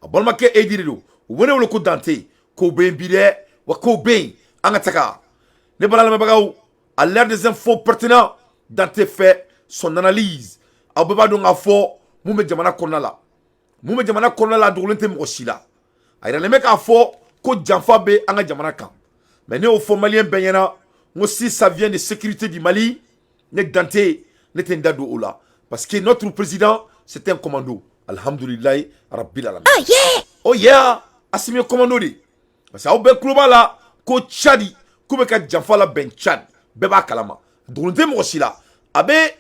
balmakɛ e diri do wone wolo ko dante ko ben bide wa ko ben anga taka ne balala mabagaw à l'air des infos pertinents dante fait son analyse aw beba do nga fo mu me jamana konna la dogolente mo sila ayra le meka fo ko janfa be anga jamana kan mais ne o fo malien benyana ngo si ça vient de sécurité du Mali ne dante ne tendado ola parce que notre président c'est un commando alhamdulillah rabbil alamin oh yeah asimi commando di parce que aw be kluba la ko Tchadi ko be ka janfa la ben Tchad beba kalama dogolente mo sila abe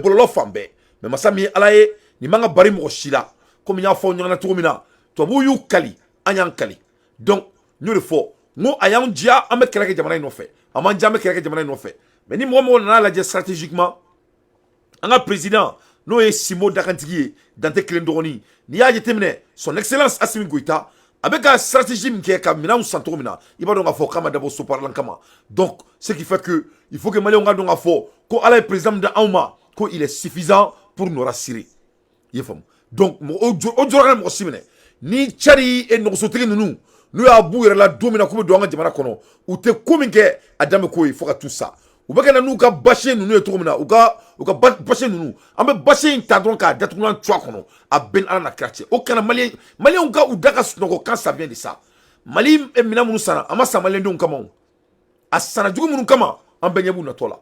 bololo fambe mais masami alaye ni manga bari mo sila comme y'a fo nyana to mina to bu yu kali anyan kali donc nous le fo mo ayam dia ame kera ke jamana no fait aman dia ame kera ke jamana no fait mais ni mo na la stratégiquement anga président no e Simo Dakantigi Dante Klendoroni ni ya jetemne son excellence Assimi Goïta avec la stratégie mke ka mina santo mina iba donga fo kama dabo so parlant kama donc ce qui fait que il faut que Mali on ga donga fo ko ala président de Auma ko il est suffisant pour nous rassurer yefam donc o jorga mo simene ni Tchadi et no sotri nous ya bu yere la domina ko do nga jamana kono ou te kominke adame ko il faut que tout ça ou ba kana nu ka bashe nous e to mina ou ka bashe nous ambe bashe ta donc ka datu nan twa kono a ben ala na quartier o kana malien on ka ou daka snoko quand ça vient de ça Mali e mina munu sana ama sa malien don kama a sana jugu munu kama ambe nyabu na tola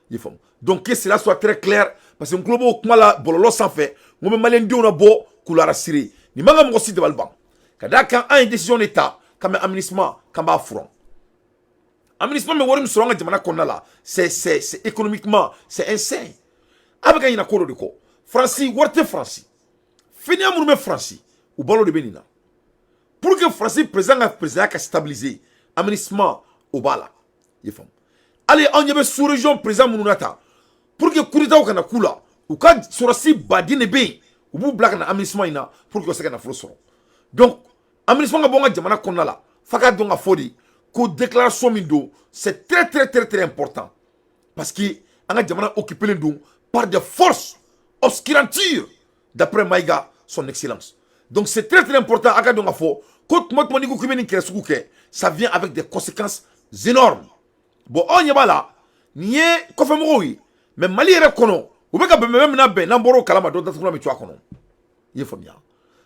yefam donc que cela soit très clair parce que nglobo kuma la bololo sans fait ngome malien don na bo kulara siri ni manga mo si de balban kada kan a une décision d'état comme aménagement comme affront aménagement me worim soronga jamana konna la c'est économiquement c'est insane avec une accord de ko France worte France fini amunu me France ou balo de benina pour que France président ka stabiliser aménagement au bala yefam allez on y avait sous région président mununata pour que coup d'état kana kula ou ka sorasi badine be ou bu black na aménagement ina pour que ça kana flosoro donc aménagement bonga jamana konna la faka donga fodi ko déclaration mindo c'est très important parce que anga jamana occupé le don par des forces obscurantes d'après Maïga son excellence donc c'est très important aka donga fo ko motmoni ko kubeni kresuku ke ça vient avec des conséquences énormes bon on y va là nié ko fe mo wi mais Mali re kono ou be ka be même na be na mboro kalama do datukuna mi twa kono yefomia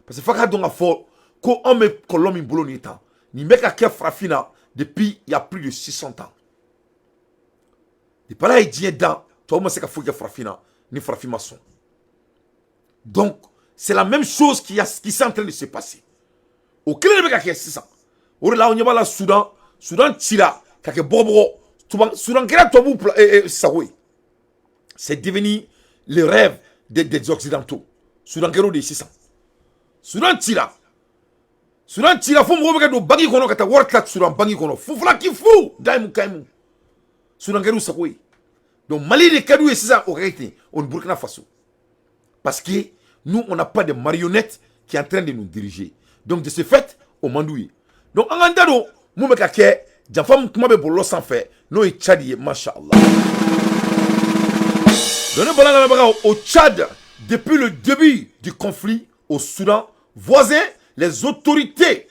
parce que faka donga fo ko on me kolomi bolo ni temps ni meka ke frafina depuis il y a plus de 600 ans depuis là il dit dans toi moi c'est ka fouke frafina ni frafima son donc c'est la même chose qui est en train de se passer au clé meka ke 600 ou là on y va la Soudan tira ka ke bobo Soudan kera to bu sawe c'est devenu le rêve des occidentaux Soudan kero de 600 Soudan tira fo mo be do bangi kono kata warta Soudan bangi kono fufla ki fu daimu kaimu Soudan keru sakoi donc Mali de kadou et ça aurait on Burkina Faso parce que nous on n'a pas de marionnettes qui est en train de nous diriger donc de ce fait au mandoui donc en andado mo be ka ke jafam kuma be bolo sans fait no e Tchadi machallah donne balanga au Tchad depuis le début du conflit au Soudan voisin. Les autorités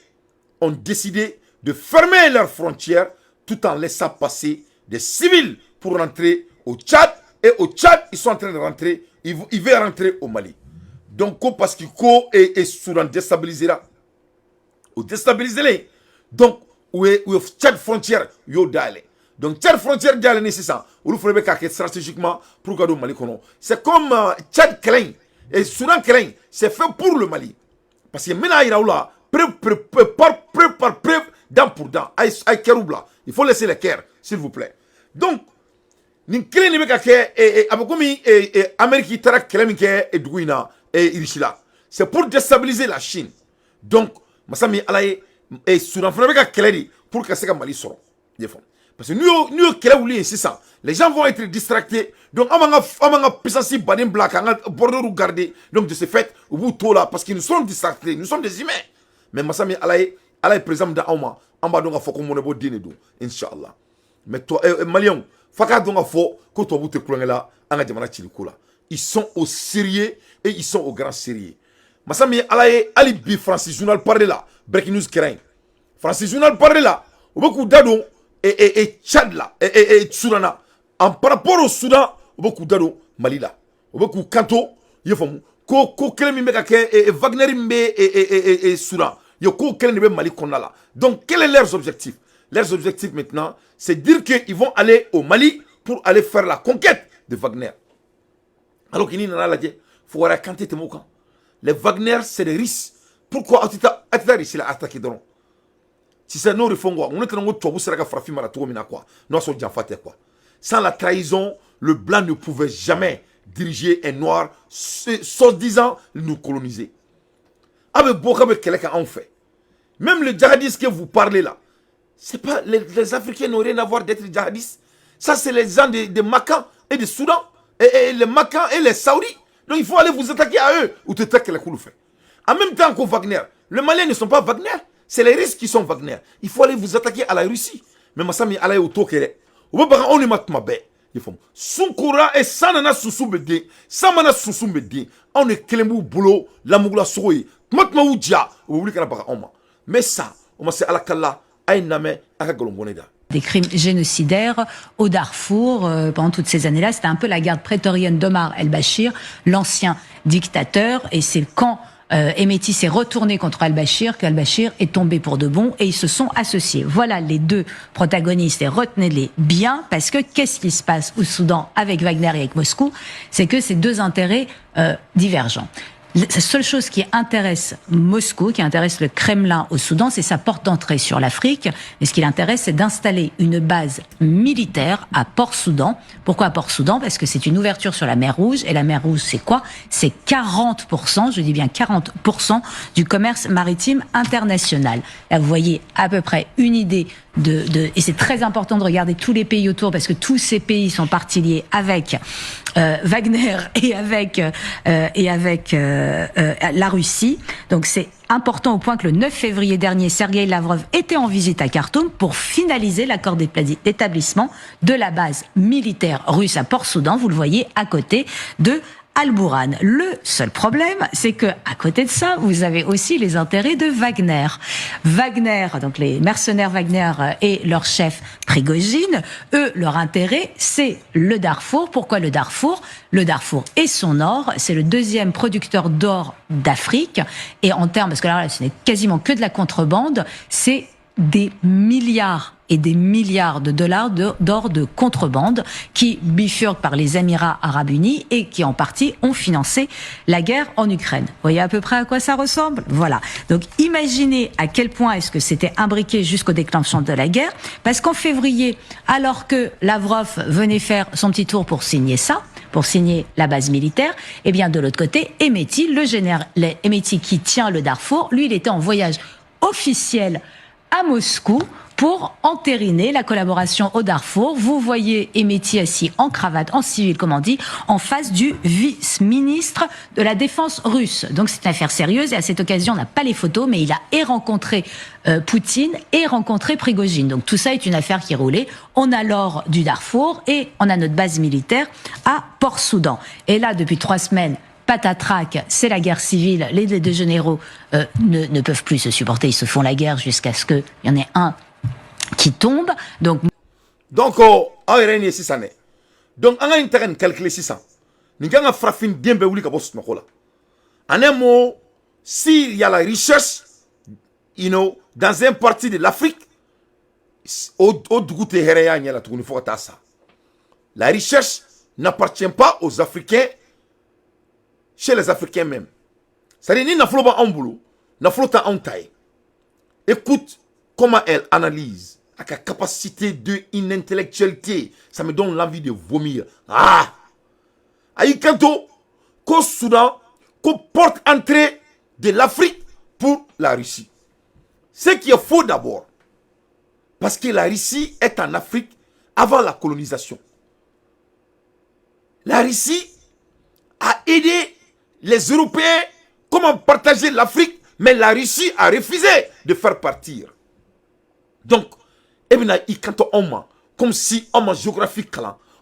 ont décidé de fermer leurs frontières tout en laissant passer des civils pour rentrer au Tchad. Et au Tchad, ils sont en train de rentrer. Ils veulent rentrer au Mali. Donc, parce que et Soudan déstabilisera. Ou déstabiliser. Donc, où est Tchad frontière, yo d'aller. Donc, Tchad frontière d'aller, c'est ça. Où il faudrait que stratégiquement pour que le Mali. C'est comme Tchad Klein et Soudan Klein. C'est fait pour le Mali. Parce que maintenant, il y a là, preuve, dent pour dent, il faut laisser les cœurs, s'il vous plaît. Donc, ni kele ni beka ke abakomi Amérique tara kele mi ke eduina irishila. C'est pour déstabiliser la Chine. Donc, masami alaye Soudan fana beka kele di pour que ça Mali soro. Parce que nous kele ouli c'est ça. Les gens vont être distractés. Donc, amanga puissance banin black, anga bordeaux regarder. Donc, de ce fait, au bout de là, parce qu'ils nous sont distractés, nous sommes des humains. Mais masami alaye président d'Auma, amba donc faut qu'on monebo dinedo, Inch'Allah. Mais toi, Malion, faka donc faut que toi vous te là, anga jamana chilikula. Ils sont au sérieux et ils sont au grand sérieux. Masami alaye alibi Francis Journal parler là. Breaking news kerain. Francis Journal parler là. Obekou dado et Tchad là et Soudan. En par rapport au Soudan, obekou dado Mali là. Obekou kanto yefomu. Ko kele mi meka ke Wagner mbe et Soudan. Yo ko kele ne Mali konna là. Donc quels sont leurs objectifs? Leurs objectifs maintenant, c'est dire qu'ils vont aller au Mali pour aller faire la conquête de Wagner. Alors qu'il n'y en a pas, il faut voir quand tu es moquant. Les Wagner, c'est des risques. Pourquoi tu as réussi à attaquer dans si c'est nous, on est en quoi. Sans la trahison, le blanc ne pouvait jamais diriger un noir, soi-disant nous coloniser. Avec beaucoup de quelqu'un en fait. Même les djihadistes que vous parlez là, c'est pas les Africains n'ont rien à voir d'être djihadistes. Ça, c'est les gens de Macan et de Soudan, et les Macan et les Saoudis. Donc il faut aller vous attaquer à eux ou te attaquer la coulou fait. En même temps qu'au Wagner, les Maliens ne sont pas Wagner, c'est les Russes qui sont Wagner. Il faut aller vous attaquer à la Russie. Mais Massami allait au Tokere. On est mat mabe. Il faut Sunkura et Sanana Susubede, Samana Susubede. On est Kelemou Boulot, la Mougla Soui, Matma Oudja, ou vous voulez mais ça, on m'a dit à la Kalla, à une name, à la Golongoneda. Des crimes génocidaires au Darfour pendant toutes ces années-là. C'était un peu la garde prétorienne d'Omar el-Bashir, l'ancien dictateur, et c'est quand Hemeti s'est retourné contre al-Bashir qu'al-Bashir est tombé pour de bon et ils se sont associés. Voilà les deux protagonistes et retenez-les bien parce que qu'est-ce qui se passe au Soudan avec Wagner et avec Moscou? C'est que ces deux intérêts divergents. La seule chose qui intéresse Moscou, qui intéresse le Kremlin au Soudan, c'est sa porte d'entrée sur l'Afrique. Mais ce qui l'intéresse, c'est d'installer une base militaire à Port-Soudan. Pourquoi à Port-Soudan? Parce que c'est une ouverture sur la mer Rouge. Et la mer Rouge, c'est quoi? C'est 40%, je dis bien 40% du commerce maritime international. Là, vous voyez à peu près une idée et c'est très important de regarder tous les pays autour parce que tous ces pays sont partis liés avec Wagner et avec la Russie. Donc c'est important au point que le 9 février dernier, Sergueï Lavrov était en visite à Khartoum pour finaliser l'accord d'établissement de la base militaire russe à Port-Soudan. Vous le voyez à côté de Al-Bourhan. Le seul problème, c'est que à côté de ça, vous avez aussi les intérêts de Wagner. Wagner, donc les mercenaires Wagner et leur chef Prigojine, eux, leur intérêt, c'est le Darfour. Pourquoi le Darfour? Le Darfour et son or, c'est le deuxième producteur d'or d'Afrique. Et en termes, parce que là, ce n'est quasiment que de la contrebande, c'est des milliards et des milliards de dollars d'or de contrebande qui bifurquent par les Émirats Arabes Unis et qui en partie ont financé la guerre en Ukraine. Vous voyez à peu près à quoi ça ressemble? Voilà. Donc imaginez à quel point est-ce que c'était imbriqué jusqu'au déclenchement de la guerre, parce qu'en février, alors que Lavrov venait faire son petit tour pour signer ça, pour signer la base militaire, eh bien de l'autre côté, Hemeti, le général Hemeti qui tient le Darfour, lui il était en voyage officiel à Moscou pour entériner la collaboration au Darfour. Vous voyez Hemeti assis en cravate, en civil, comme on dit, en face du vice-ministre de la Défense russe. Donc c'est une affaire sérieuse et à cette occasion, on n'a pas les photos, mais il a rencontré Poutine et rencontré Prigojine. Donc tout ça est une affaire qui roulait. On a l'or du Darfour et on a notre base militaire à Port-Soudan. Et là, depuis 3 semaines, patatrac, c'est la guerre civile. Les deux généraux ne peuvent plus se supporter. Ils se font la guerre jusqu'à ce qu'il y en ait un qui tombe. Donc, on a une 6 années. Donc, on a une terrain calculé 600. Nous avons frappé bien besoin de boss nokola. En un mot, s'il y a la recherche, dans un parti de l'Afrique, la recherche n'appartient pas aux Africains. Chez les Africains même. C'est-à-dire, ni n'aflo pas en boulot, n'aflo ta en taille. Écoute comment elle analyse, avec la capacité d'intellectualité. Ça me donne l'envie de vomir. Ah! Aïe, kanto, qu'au Soudan, qu'au porte entrée de l'Afrique pour la Russie. Ce qui est faux d'abord. Parce que la Russie est en Afrique avant la colonisation. La Russie a aidé les Européens comment partager l'Afrique, mais la Russie a refusé de faire partir. Donc, comme si on a géographie,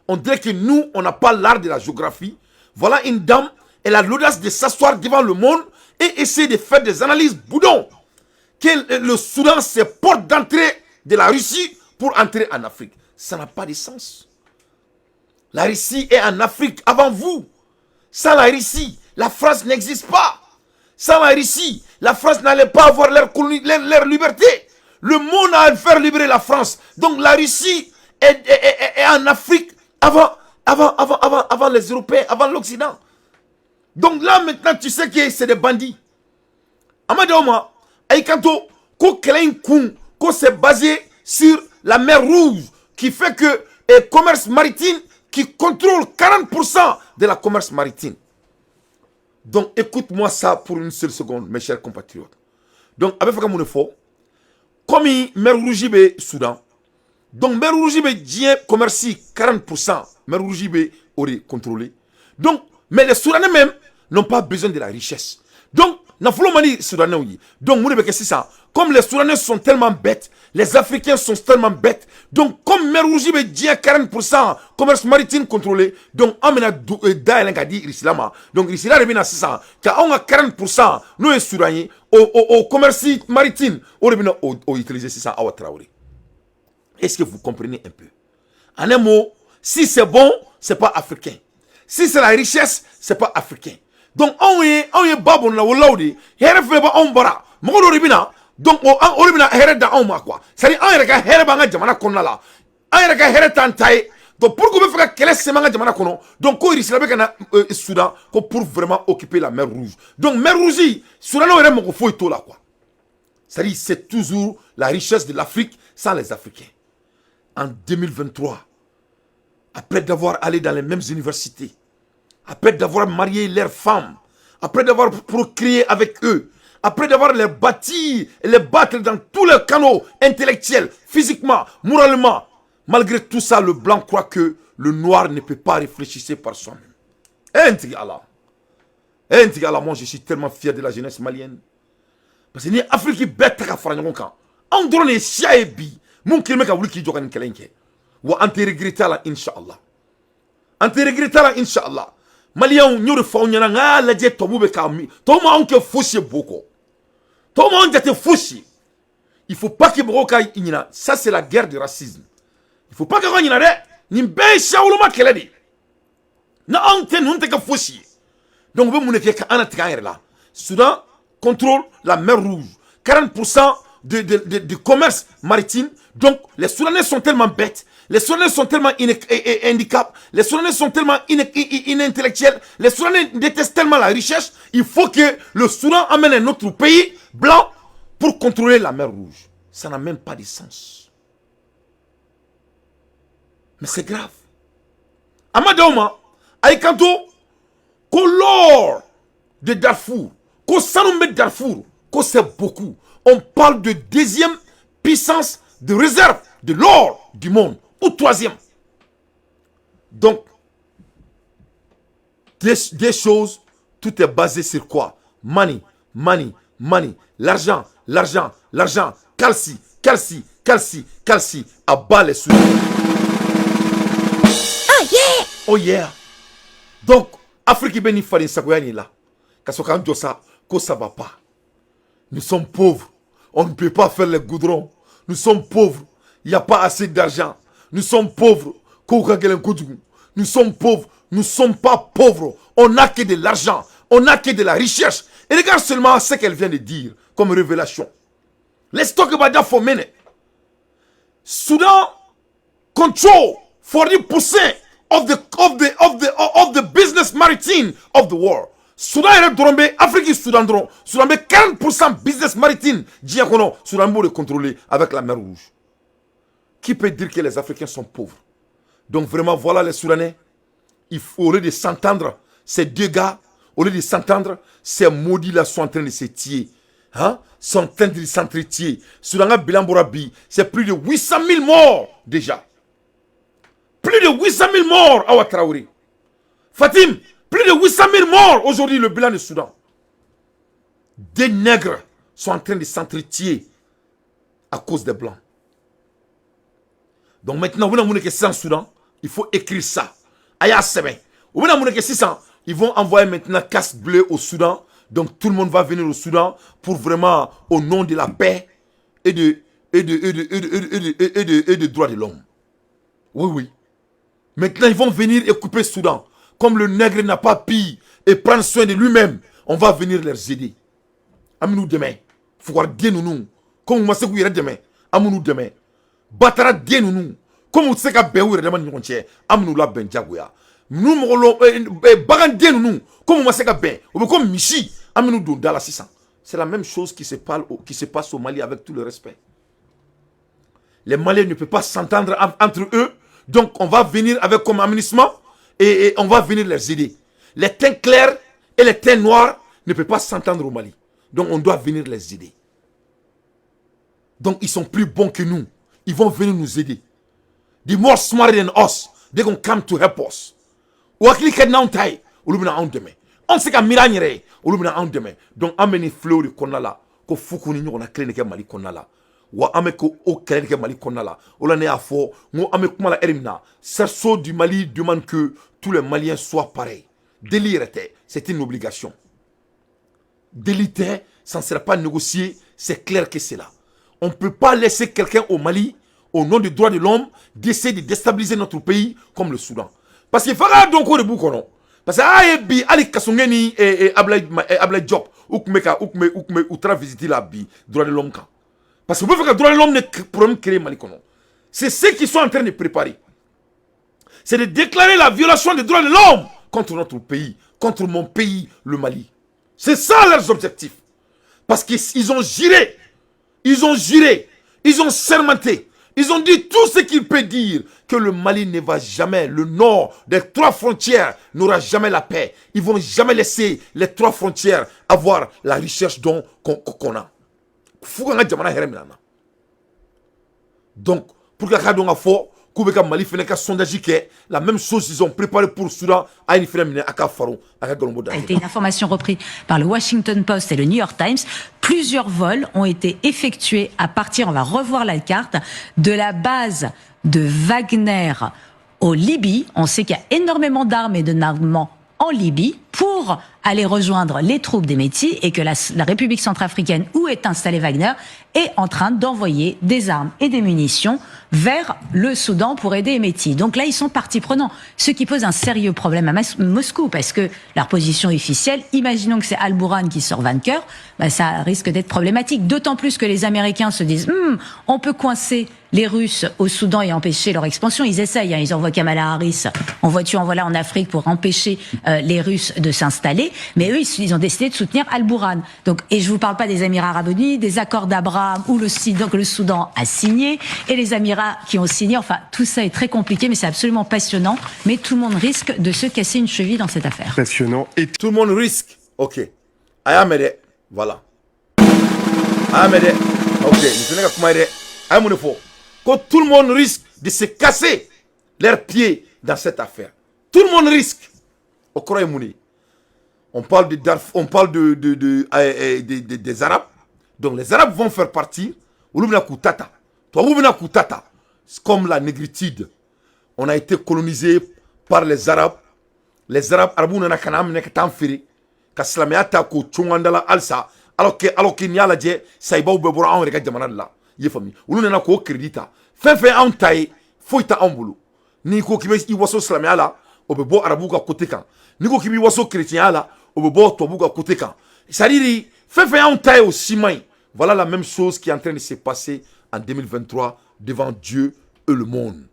on dirait que nous, on n'a pas l'art de la géographie. Voilà une dame, elle a l'audace de s'asseoir devant le monde et essayer de faire des analyses boudons. Que le Soudan, c'est porte d'entrée de la Russie pour entrer en Afrique. Ça n'a pas de sens. La Russie est en Afrique avant vous. Sans la Russie, la France n'existe pas. Sans la Russie, la France n'allait pas avoir leur liberté. Le monde a fait libérer la France. Donc la Russie est en Afrique avant les Européens, avant l'Occident. Donc là maintenant, tu sais que c'est des bandits. Amadoma, Aikanto, ko Kelein Kun, ko c'est basé sur la mer Rouge, qui fait que le commerce maritime qui contrôle 40% de la commerce maritime. Donc écoute-moi ça pour une seule seconde, mes chers compatriotes. Donc avec Fakamounefo, comme mer Rouge be Soudan, donc mer Rouge be dien commerce 40%, mer Rouge be aurait contrôlé. Donc, mais les Soudanais même n'ont pas besoin de la richesse. Donc, Soudanais. Donc, comme les Soudanais sont tellement bêtes, les Africains sont tellement bêtes. Donc, comme mer Rouge be dien 40% commerce maritime contrôlé, donc on a dit Rislama. Donc, Risla revient ça. Quand on a 40%, nous les Soudanais, au commerce maritime, on revient au utiliser ça à Ouatraoré. Est-ce que vous comprenez un peu? En un mot, si c'est bon, c'est pas africain. Si c'est la richesse, c'est pas africain. Donc on est babon la wolaudi, here fe ba on bara. Mo do ribina, donc on ribina here da on ma quoi. C'est on reka here ba nga jamana konna la. On reka here tantai. Donc pour que vous fassiez quelle semaine jamana kono, donc ko irisla be kana Soudan ko pour vraiment occuper la mer Rouge. Donc mer Rouge, Soudan no re mo ko foi to la quoi. C'est toujours la richesse de l'Afrique sans les Africains. En 2023, après d'avoir allé dans les mêmes universités, après d'avoir marié leurs femmes, après d'avoir procréé avec eux, après d'avoir les bâti et les battre dans tous les canaux intellectuels, physiquement, moralement, malgré tout ça, le blanc croit que le noir ne peut pas réfléchir par soi-même. Moi je suis tellement fier de la jeunesse malienne. Parce que l'Afrique est bête à faire un camp. On donne les chiens et billes. Mon kilomètre a voulu qu'il joue un kelenke. Ou en te regretter là, Inch'Allah. En te regretter là, Inch'Allah. Maliens, nous le faisons, nous avons la jet tombé kami. Tout le monde a fouché beaucoup. Tout le monde a été fouché. Il ne faut pas que Broka ignore. Ça, c'est la guerre du racisme. Il ne faut pas que vous ignore. Ni ben shaouluma keledi. Na ante nous te fouché. Donc, vous me dites que Anna là. Soudan contrôle la mer Rouge. 40% du commerce maritime. Donc, les Soudanais sont tellement bêtes, les Soudanais sont tellement handicapés, les Soudanais sont tellement inintellectuels, les Soudanais détestent tellement la richesse. Il faut que le Soudan amène un autre pays blanc pour contrôler la mer Rouge. Ça n'a même pas de sens. Mais c'est grave. Amadoma, Aïkanto, qu'au l'or de Darfour, qu'au Sanoumé de Darfour, qu'au c'est beaucoup. On parle de deuxième puissance de réserve de l'or du monde, ou troisième. Donc, des choses, tout est basé sur quoi? Money, money, money. L'argent, l'argent, l'argent. Calci, calci, calci, calci. À bas les sous. Oh yeah! Oh yeah! Donc, Afrique béni fali sakoyani là. Kasokan dosa, ko ça va pas. Nous sommes pauvres. On ne peut pas faire les goudrons. Nous sommes pauvres. Il n'y a pas assez d'argent. Nous sommes pauvres. Nous sommes pauvres. Nous ne sommes pas pauvres. On n'a que de l'argent. On n'a que de la richesse. Et regarde seulement ce qu'elle vient de dire comme révélation. Let's talk about that for a minute. Sudan control 40% of the business maritime of the world. Soudan est drôme, Afrique Soudan drôme. Soudan 40% business maritime. Diakono, Soudan le contrôler avec la mer Rouge. Qui peut dire que les Africains sont pauvres? Donc vraiment, voilà les Soudanais. Il faut, au lieu de s'entendre, ces deux gars, au lieu de s'entendre, ces maudits-là sont en train de se tuer. Hein? Sont en train de s'entretuer. Soudan Bilamborabi, c'est plus de 800 000 morts déjà. Plus de 800 000 morts à Ouatraoré. Fatim, plus de 800 000 morts aujourd'hui, le bilan du Soudan. Des nègres sont en train de s'entretuer à cause des blancs. Donc maintenant, vous n'avez que 600 Soudan, il faut écrire ça. Aya Sebe. Vous n'avez que 600, ils vont envoyer maintenant casse bleue au Soudan. Donc tout le monde va venir au Soudan pour vraiment, au nom de la paix et de droits de l'homme. Oui, oui. Maintenant, ils vont venir et couper le Soudan. Comme le nègre n'a pas pu et prendre soin de lui-même, on va venir les aider. Aminou demain. Faut voir bien nous. Comme vous savez demain. Aminou demain. Batara bien nous. Comme vous savez que vous demain nous tient. Aminou la ben jagoya. Nous m'olo bagan bien nous. Comme vous savez que ben. Ou comme Michi. Aminou don dans la 600. C'est la même chose qui se passe au Mali avec tout le respect. Les Maliens ne peuvent pas s'entendre entre eux. Donc on va venir avec comme aménagement et on va venir les aider. Les teints clairs et les teints noirs ne peuvent pas s'entendre au Mali. Donc on doit venir les aider. Donc ils sont plus bons que nous. Ils vont venir nous aider. The more smarter than us, they gonna come to help us. Wakili kedna on taille, ou l'oubina on demain. On sait qu'à miragner, ou l'oubina on demain. Donc ameni fleur de konala, ko fukuni nyo na clé ke Mali konala. Wa ame ko o clé ke Mali konala. Ola ne afo, ngo ame kumala erimna. Cerceau du Mali demande que tous les Maliens soient pareils. Délire, c'est une obligation. Délité, ça ne sera pas négocié, c'est clair que c'est là. On ne peut pas laisser quelqu'un au Mali, au nom des droits de l'homme, d'essayer de déstabiliser notre pays comme le Soudan. Parce qu'il faudra donc au début qu'on parce que Aïbi, Ali Kasungeni et Abla Diop, ou tra visiter la bi, droit de l'homme. Parce que vous voyez que le droit de l'homme n'est problème créé Mali. C'est ce qu'ils sont en train de préparer. C'est de déclarer la violation des droits de l'homme contre notre pays, contre mon pays, le Mali. C'est ça leurs objectifs. Parce qu'ils ont juré, ils ont sermenté, ils ont dit tout ce qu'ils peuvent dire, que le Mali ne va jamais, le nord des 3 frontières n'aura jamais la paix. Ils vont jamais laisser les 3 frontières avoir la recherche qu'on a. Donc, pour que la Mali fait un sondage qui est la même chose ils ont préparé pour le Soudan à une a été une information reprise par le Washington Post et le New York Times. Plusieurs vols ont été effectués à partir, on va revoir la carte, de la base de Wagner au Libye. On sait qu'il y a énormément d'armes et de armements en Libye pour aller rejoindre les troupes des Métis et que la République centrafricaine où est installé Wagner est en train d'envoyer des armes et des munitions vers le Soudan pour aider les Métis. Donc là, ils sont partie prenante, ce qui pose un sérieux problème à Moscou parce que leur position officielle, imaginons que c'est Al-Bourhan qui sort vainqueur, bah ça risque d'être problématique. D'autant plus que les Américains se disent on peut coincer les Russes au Soudan et empêcher leur expansion. Ils essayent, hein, ils envoient Kamala Harris envoie en Afrique pour empêcher les Russes de s'installer. Mais eux, ils ont décidé de soutenir Al-Bourhan. Donc, et je vous parle pas des Émirats Arabes Unis, des accords d'Abraham où le Soudan a signé et les Émirats qui ont signé. Enfin, tout ça est très compliqué, mais c'est absolument passionnant. Mais tout le monde risque de se casser une cheville dans cette affaire. Passionnant. Et tout le monde risque. Ok. Ayamede. Voilà. Ayamede. Ok. Quand tout le monde risque de se casser leurs pieds dans cette affaire. Tout le monde risque. On parle des Arabes. Donc les Arabes vont faire partie. Comme la négritude. On a été colonisé par les Arabes. Les Arabes, alors que n'y a la dje, saïba ou bebora en regarde jamanala. Yefami. Ulu nana ko crédita. Fait en taille, faut ta ambulu. Ni ko kibe i waso slamé ala, obebo arabu ka côté kan. Ni ko kibe waso chrétien ala, obebo tobu ka côté kan. C'est-à-dire, fait en taille au ciment. Voilà la même chose qui est en train de se passer en 2023 devant Dieu et le monde.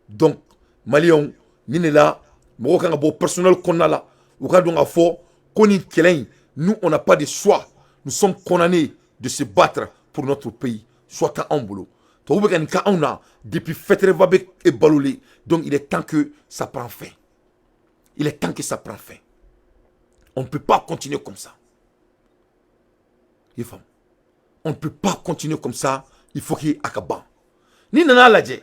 Donc, Malion, Ninela, Morokanga bo personnel qu'on a là, ou quand on a fort, Koni Kelen, nous on n'a pas de choix. Nous sommes condamnés de se battre pour notre pays. Soit en boulot. Depuis Fetrevabek et Baloulé. Donc il est temps que ça prenne fin. Il est temps que ça prenne fin. On ne peut pas continuer comme ça. On ne peut pas continuer comme ça. Il faut qu'il y ait akaban. Ni nana ladje.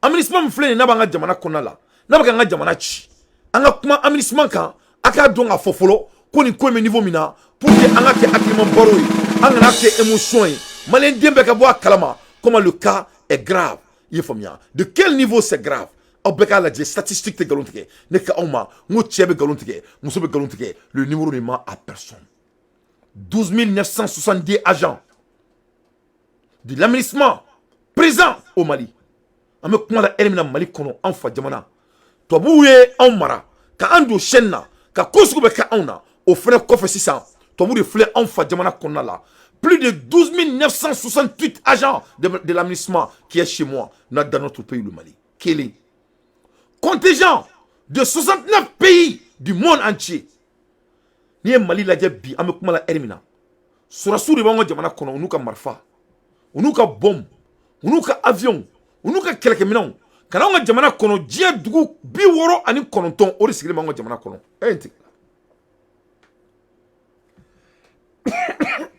Aminisman mfle na banga jamana konala. Na banga jamana chi. Anga kuma aminisman kan aka donga fofolo koni ko me niveau mina pour que anga ke akimo boroyi. Anga na ke émotion yi. Malien dembe ka boa kalama. Comment le cas est grave. De quel niveau c'est grave? Les statistiques de Galontike. Le numéro ne ment à personne. 12 970 agents de l'administration présents au Mali. On me comment la éliminer Mali kono en fa jamana. To bouye en mara ka ando chenna ka kosugo be ka ona au frère kofe 600. To bouye flé en fa jamana kono là. Plus de 12 968 agents de l'administration qui est chez moi dans notre pays le Mali. Quel est contingent de 69 pays du monde entier. Ni Mali la bi ame kuma la elimina. Surasu de bango jamana kono unuka marfa. Unuka bombe, unuka avion, unuka keleke minon. Kana nga jamana kono dia dugu bi woro ani kononton ori sigile bango jamana kono.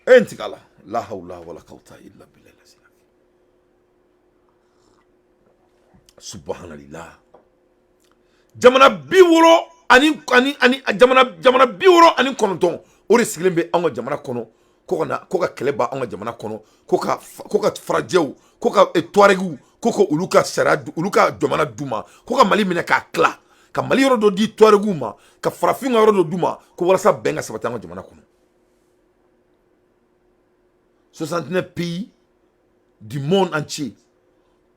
Entikala. La hawla wala quwwata illa billah. Subhanallah. Jamana bi woro ani jamana bi woro ani kononton ori sigile be ango jamana kono. Koka keleba anga jamana kono koka frajew koka etwaregu koko uluka saradu uluka jamana duma koka mali mine ka kla ka mali yoro do di twaregu ma ka farafinga yoro do duma ko wala sa benga sabata anga jamana kono 69 pays du monde entier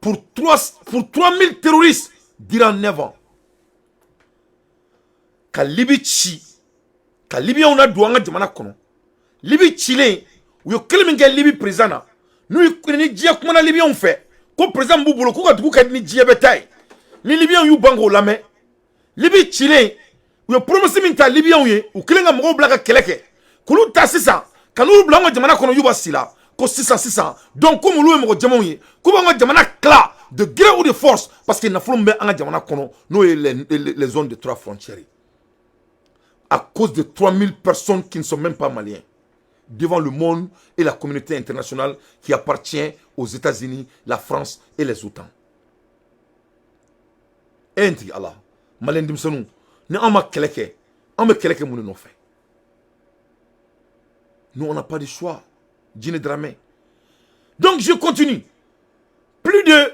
pour 3000 terroristes durant 9 ans ka libichi ka libya ona duanga jamana kono Libi Chile, ou yo kelminga Libi président nous ni dia kuma na Libyen fait ko président Mboulo ko ka dugu ka ni dia betay ni Libyen yu bango lame Libi Chile ou yo promise minta Libyen ye ou kelenga mo blaka keleke kulu ta sisa kanu blango jamana kono yu basila ko 600 donc comme lu mo jamon ye ko bango jamana cla de gré ou de force parce que na flombe anga jamana kono no les zones de 3 frontières à cause de 3000 personnes qui ne sont même pas maliens devant le monde et la communauté internationale qui appartient aux États-Unis, la France et les OTAN. Enti Allah, malin dimsonu, ne on ma keleke moun non fait. Nous on n'a pas de choix, dîner dramé. Donc je continue. Plus de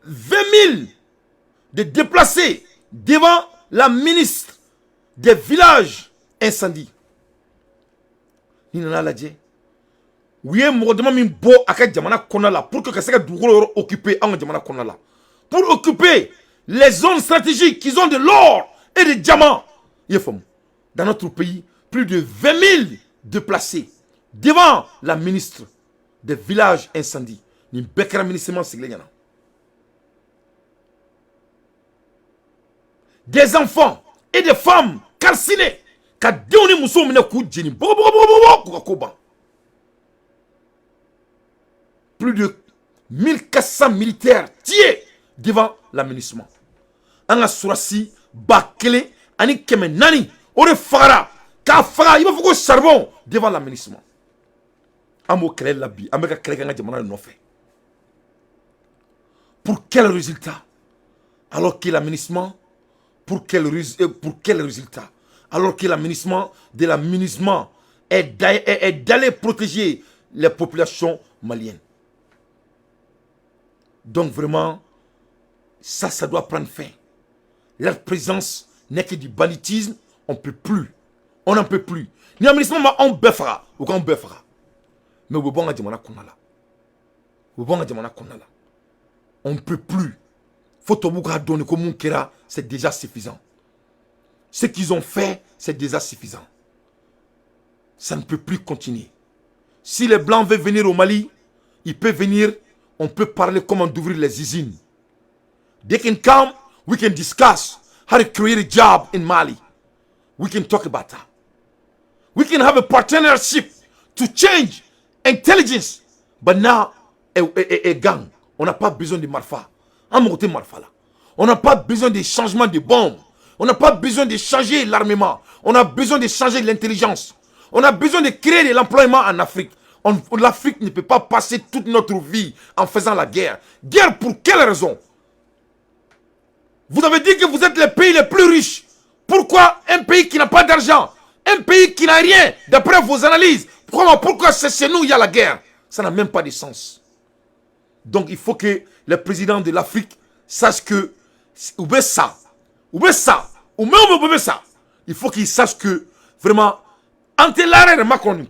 20 000 de déplacés devant la ministre des villages incendies. Ni nana lajɛ u ye mɔgɔ dama min bɔ a ka jamana kɔnɔ la pour que ka se ka dugukolo yɔrɔ occuper an ka jamana kɔnɔ la pour occuper les zones stratégiques qui ont de l'or et de diamants. Il faut dans notre pays plus de 20 000 déplacés devant la ministre des villages incendies. Ni bɛɛ kɛra ministère sigilen ɲɛna. Des enfants et des femmes calcinés. Ka deuni muso mine ku jeni bogo ku koban. Plus de 1400 militaires tués devant l'aménagement. Anga surasi bakele ani keme nani ore fara ka fara il faut que charbon devant l'aménagement. Amo kele labi ameka kele kanga jamana no fait. Pour quel résultat? Alors que l'aménagement pour quel résultat? Alors que l'aménagement de l'aménagement est d'aller protéger les populations maliennes. Donc vraiment, ça doit prendre fin. Leur présence n'est que du banditisme, on ne peut plus. On n'en peut plus. Ni l'aménagement, on beffera, ou qu'on beffera. Mais on ne peut plus. Faut que donner comme on c'est déjà suffisant. Ce qu'ils ont fait, c'est déjà suffisant. Ça ne peut plus continuer. Si les Blancs veulent venir au Mali, ils peuvent venir, on peut parler comment d'ouvrir les usines. They can come, we can discuss how to create a job in Mali. We can talk about that. We can have a partnership to change intelligence. But now, a gang, on n'a pas besoin de Marfa. On n'a pas besoin de changement de bombes. On n'a pas besoin de changer l'armement. On a besoin de changer l'intelligence. On a besoin de créer de l'employement en Afrique. L'Afrique ne peut pas passer toute notre vie en faisant la guerre. Guerre pour quelle raison? Vous avez dit que vous êtes les pays les plus riches. Pourquoi un pays qui n'a pas d'argent? Un pays qui n'a rien, d'après vos analyses. Pourquoi c'est chez nous il y a la guerre? Ça n'a même pas de sens. Donc il faut que le président de l'Afrique sache que il faut qu'il sache que vraiment entre l'arrêt de Macron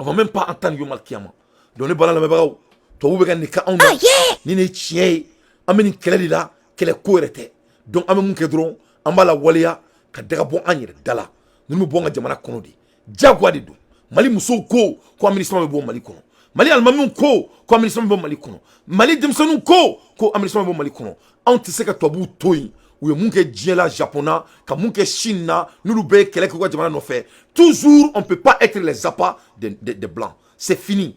On va même pas entendre Yomal Kiyama. Donc ne bala la mebagaw. To wu bega ni ka on ni ne tiye ameni keleli la kele ko rete. Donc ame mun ke dron ambala waliya ka daga bon anyere dala. Nous bon nga jamana kono di. Jagwa di do. Mali muso ko administration be bon Mali kono. Mali almami ko administration be bon Mali kono. Mali demsonu ko administration be bon Mali kono. On te se ka tobu toyi. Ou mun ke la japonais, ka mun ke Chine na, nous be kele ko jamana no fait. Toujours on peut pas être les appâts des blancs. C'est fini.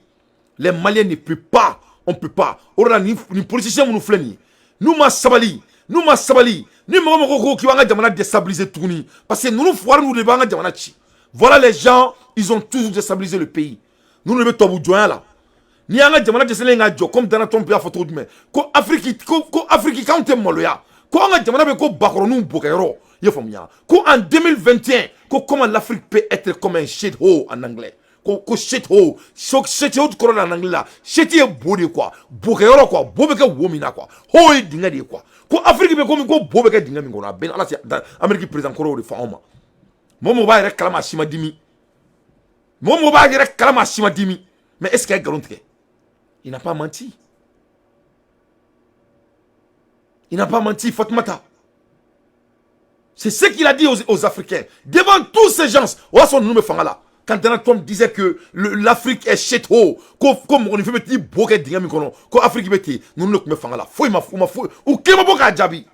Les Maliens ne peuvent pas, on peut pas. Ora ni politiciens nous fleni. Nous ma sabali, ni mo qui va jamana déstabiliser tourni parce que nous foire nous le banga jamana chi. Voilà les gens, ils ont toujours déstabilisé le pays. Nous ne be tobu join là. Ni anga jamana déstabiliser nga jo comme dans ton pays photo de mais. Ko Afrique quand te moloya. Ko anga jamana be ko bakoro nu bokero. Yefomia. Ko en 2021, comment l'Afrique peut être comme un shithole en anglais. Ko shithole. Shithole de corona en anglais là. Shithole est body quoi. Bokero quoi. Bobeka womina quoi. Hoi dinga de quoi. Ko Afrique be comme ko bobeka dinga mi ngona. Ben ala Amérique président koro de faoma. Momo ba rek kalama shima dimi. Momo ba rek kalama shima dimi. Mais est-ce qu'il y a garantie? Il n'a pas menti. Il n'a pas menti, Fatmata. C'est ce qu'il a dit aux Africains. Devant tous ces gens, quand Donald Trump disait que l'Afrique est shithole, comme on fait petit bokeh dingami kono, ko Afrique beti, nous ne le faisons là. Faut ou kema boka jabi.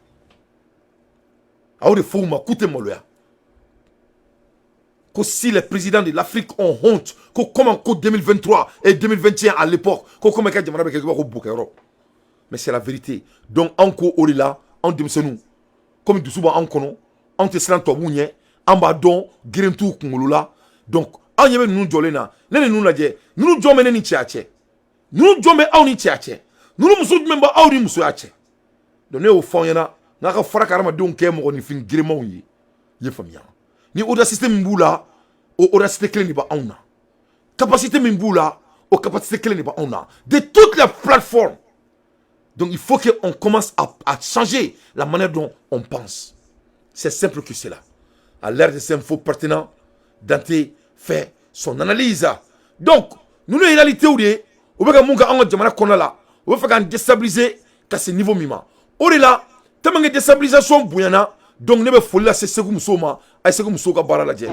Aoude faut ma coûte moloya. Que si les présidents de l'Afrique ont honte, que comme en 2023 et 2021 à l'époque, que comme quelqu'un demande quelque chose bokero. Mais c'est la vérité. Donc encore orila, on démissionne nous. Comme du souvent en kono, on te slant to mounye, en bas don, girentou kungulula. Donc, on y avait nous jolena, nous nadje, nous jomene ni tchatche. Nous jomene au ni tchatche. Nous nous même pas au ni moussouache. Donc, au fond, y'en n'a qu'à faire carrément donc qu'est mon ni fin gréement y. Yé famille. Ni au système mboula, au système clé ni pas on a. Capacité mboula, au capacité clé ni pas on a. De toutes les plateformes. Donc, il faut qu'on commence à changer la manière dont on pense. C'est simple que cela. À l'ère des infos pertinents, Dante fait son analyse. Donc, nous, la réalité, on va faire déstabiliser à ce niveau mima. On est là, tellement de déstabilisation, bouillana, donc ne me faut là, c'est ce que nous sommes, et ce que nous sommes à la dienne.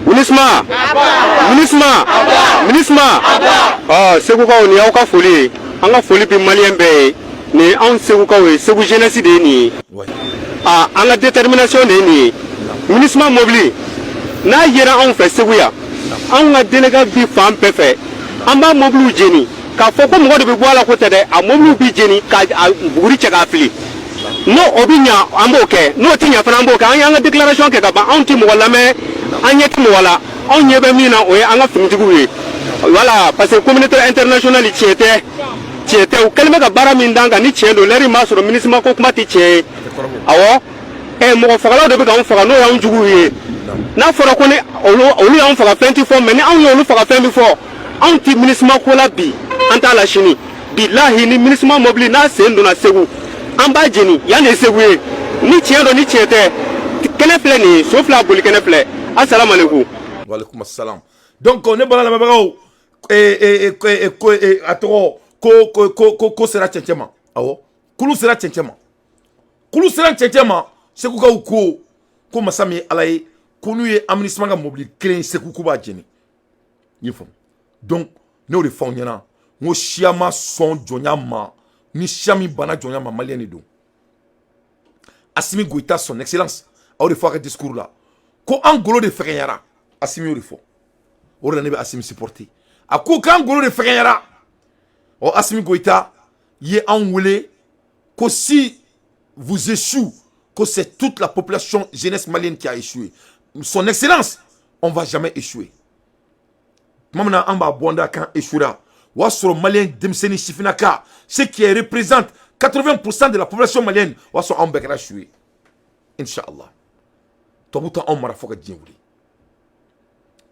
Minisma. Ah, c'est quoi on y a aucun folie. On a folie pour Malien Bay. Ni on sait quoi oui, c'est vous jeunesse de ni. Ah, on a détermination de ni. Minisma mobile. Na yera on fait c'est oui. On a délégué bi femme perfait. On va mobile génie. Car faut que moi de boire la côté de à mobile bi génie car à bourri tchaka fli. No obinya amboke. No tinya framboka. On a déclaration que kaba on timo wala mais on y est wala. On y est bien mina oui on a fini oui. Voilà parce que la communauté internationale y était au calme de Baramindanga ni tient de l'air masse au ministre Kokumati tient. Awo et mon frère de Bégan fera no un jouer. N'a fera connaît au lieu on fera 24 mais on le fera 24. Anti ministre Kolabi anta la chini. Billahi ni ministre mobile na c'est ndona sebu. Amba jeni ya ne sebu ni tient ni tient. Kene pleni sauf la boule kene ple. Assalamu alaikum. Wa alaikum assalam. Donc on est bon la mabagao. Atoro ko sera tchétchema awo kulu sera tchétchema c'est ko masami alaye kunu ye amnisma ga mobile clé c'est kuba jeni yefom donc ne le fond yana ngo chiama son jonyama ni chiami bana jonyama malieni do Assimi Goïta son excellence a de faire discours là ko angolo de fenyara Assimi o de fo o de nebe Assimi supporter a ko angolo de fenyara o Assimi Goïta y est enroulé que si vous échouez, que c'est toute la population jeunesse malienne qui a échoué. Son excellence, on ne va jamais échouer. Maintenant, on va bonda quand échouera. Ou sur malien demseni chifinaka, ce qui représente 80% de la population malienne, ou sur on va échouer. Inch'Allah.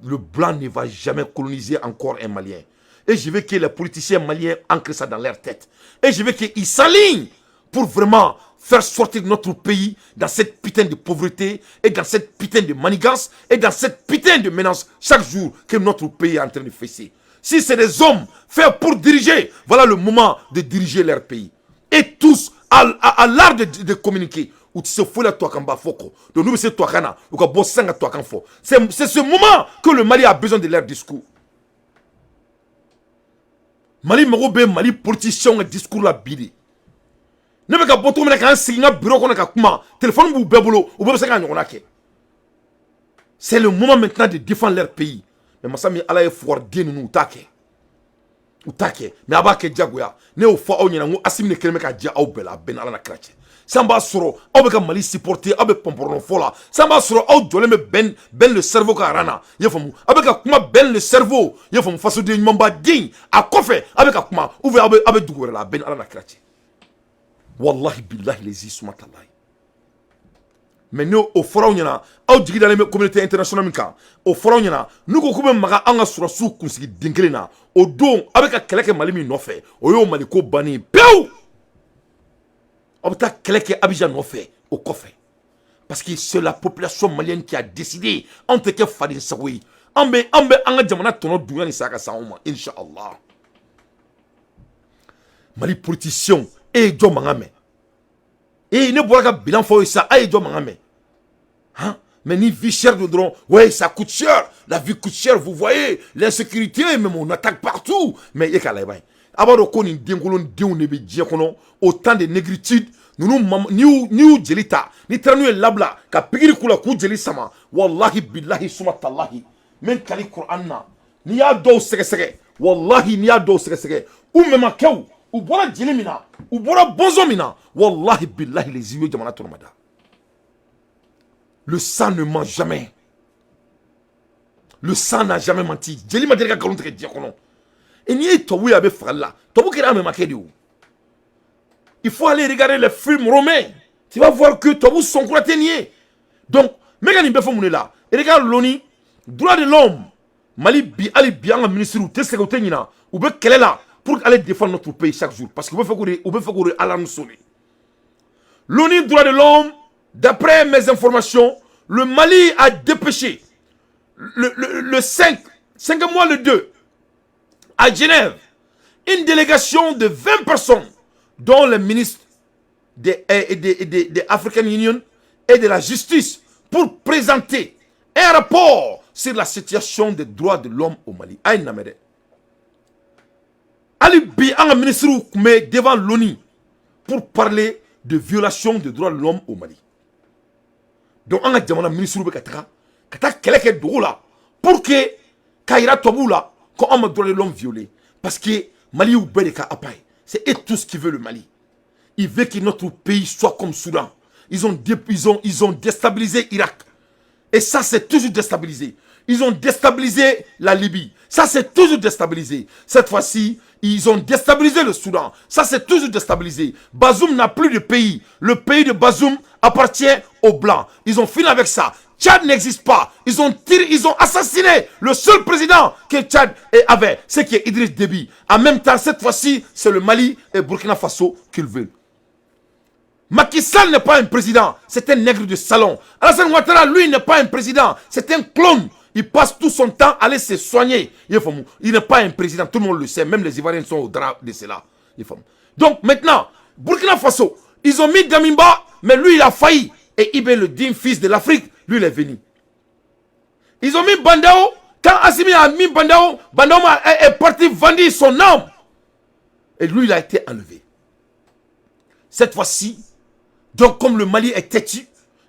Le blanc ne va jamais coloniser encore un malien. Et je veux que les politiciens maliens ancrent ça dans leur tête. Et je veux qu'ils s'alignent pour vraiment faire sortir notre pays dans cette putain de pauvreté et dans cette putain de manigance et dans cette putain de menace chaque jour que notre pays est en train de fesser. Si c'est des hommes faits pour diriger, voilà le moment de diriger leur pays. Et tous à l'art de communiquer. Ou tu sais, faut la toi kamba foko. Donc nous, c'est toi kana. Ou ka bossanga toi kan fo. C'est ce moment que le Mali a besoin de leur discours. Mali marobe, Mali politicien, un discours la bidi. Ne me ka boto me ka signa bureau qu'on a ka kuma. Téléphone vous bébolo. Ou bébé sanga n'yona ke. C'est le moment maintenant de défendre leur pays. Mais masami ala e fouar die nous take. Ou take. Mais abake diagoya. Ne o fo onyana ngo asim ne kelme ka dia au bela ben ala na krache. Samba soro aw be ka Mali supporter aw be pomporno fola samba soro aw jole me ben le cerveau ka rana ye famu aw be ka kuma ben le cerveau ye famu faso de nyamba din a kofe aw be ka kuma ouve aw be dugore la ben ala na krache wallahi billahi les ismatallahi mais nous au foro nyana aw jigi dans les communautés internationales minka au foro nyana nous ko kuma maga anga sura su kunsigi dinkelena o don aw be ka keleke Mali mi no fe o yo Mali ko bani pew. On va quelqu'un Abidjan au fait, au coffre. Parce que c'est la population malienne qui a décidé. En tout cas, Fadi Saoui. Ambe, anga jamana tono douya ni saka saouma. Inch'Allah. Mali politicien, et jo mangame. Et ne boit bilan fo ça, et jo mangame. Hein? Mais ni vie chère de drone. Ouais, ça coûte cher. La vie coûte cher, vous voyez. L'insécurité, même on attaque partout. Mais il y a qu'à l'avoir. Abado ko ni dengolon dew ne be je kono autant de négritude nous jelita ni tranu labla ka pigiri kula ku jeli sama wallahi billahi suma tallahi men kali qur'anna ni ya do sege wallahi ni ya do sege ou même kew ou bora jeli mina ou bora bonzo mina wallahi billahi les yeux jamana tormada le sang ne ment jamais, le sang n'a jamais menti jeli ma derga kalon teke je kono. Et ni tobu ya be frala tobu kira me makedi ou. Il faut aller regarder les films romains. Tu vas voir que tobu son croatenier. Donc megani be fo munela et regarde l'ONU droit de l'homme Mali bi ali bien ministre ou teste ko tenina ou be kelela pour aller défendre notre pays chaque jour parce que vous faites alarme sonner. L'ONU droit de l'homme d'après mes informations le Mali a dépêché le 5 mois le 2 à Genève, une délégation de 20 personnes, dont le ministre de African Union et de la Justice, pour présenter un rapport sur la situation des droits de l'homme au Mali. Ali bi un ministre devant l'ONU pour parler de violation des droits de l'homme au Mali. Donc, on a dit à ministre kata keleke doula pour que Kaira Toboula quand on a droit de l'homme violé. Parce que Mali ou Bedeka Apaye, c'est eux tous qui veulent le Mali. Ils veulent que notre pays soit comme Soudan. Ils ont déstabilisé Irak. Et ça, c'est toujours déstabilisé. Ils ont déstabilisé la Libye. Ça, c'est toujours déstabilisé. Cette fois-ci, ils ont déstabilisé le Soudan. Ça, c'est toujours déstabilisé. Bazoum n'a plus de pays. Le pays de Bazoum appartient aux Blancs. Ils ont fini avec ça. Tchad n'existe pas. Ils ont assassiné le seul président que Tchad avait, c'est qui est Idriss Déby. En même temps, cette fois-ci, c'est le Mali et Burkina Faso qu'ils veulent. Macky Sall n'est pas un président, c'est un nègre de salon. Alassane Ouattara, lui, n'est pas un président, c'est un clone. Il passe tout son temps à aller se soigner. Il n'est pas un président, tout le monde le sait, même les Ivoiriens sont au drap de cela. Donc maintenant, Burkina Faso, ils ont mis Damimba, mais lui, il a failli. Et Ibé, le digne fils de l'Afrique, lui, il est venu. Ils ont mis Bandao. Quand Assimi a mis Bandao, Bandao est parti vendre son âme. Et lui, il a été enlevé. Cette fois-ci, donc comme le Mali est têtu,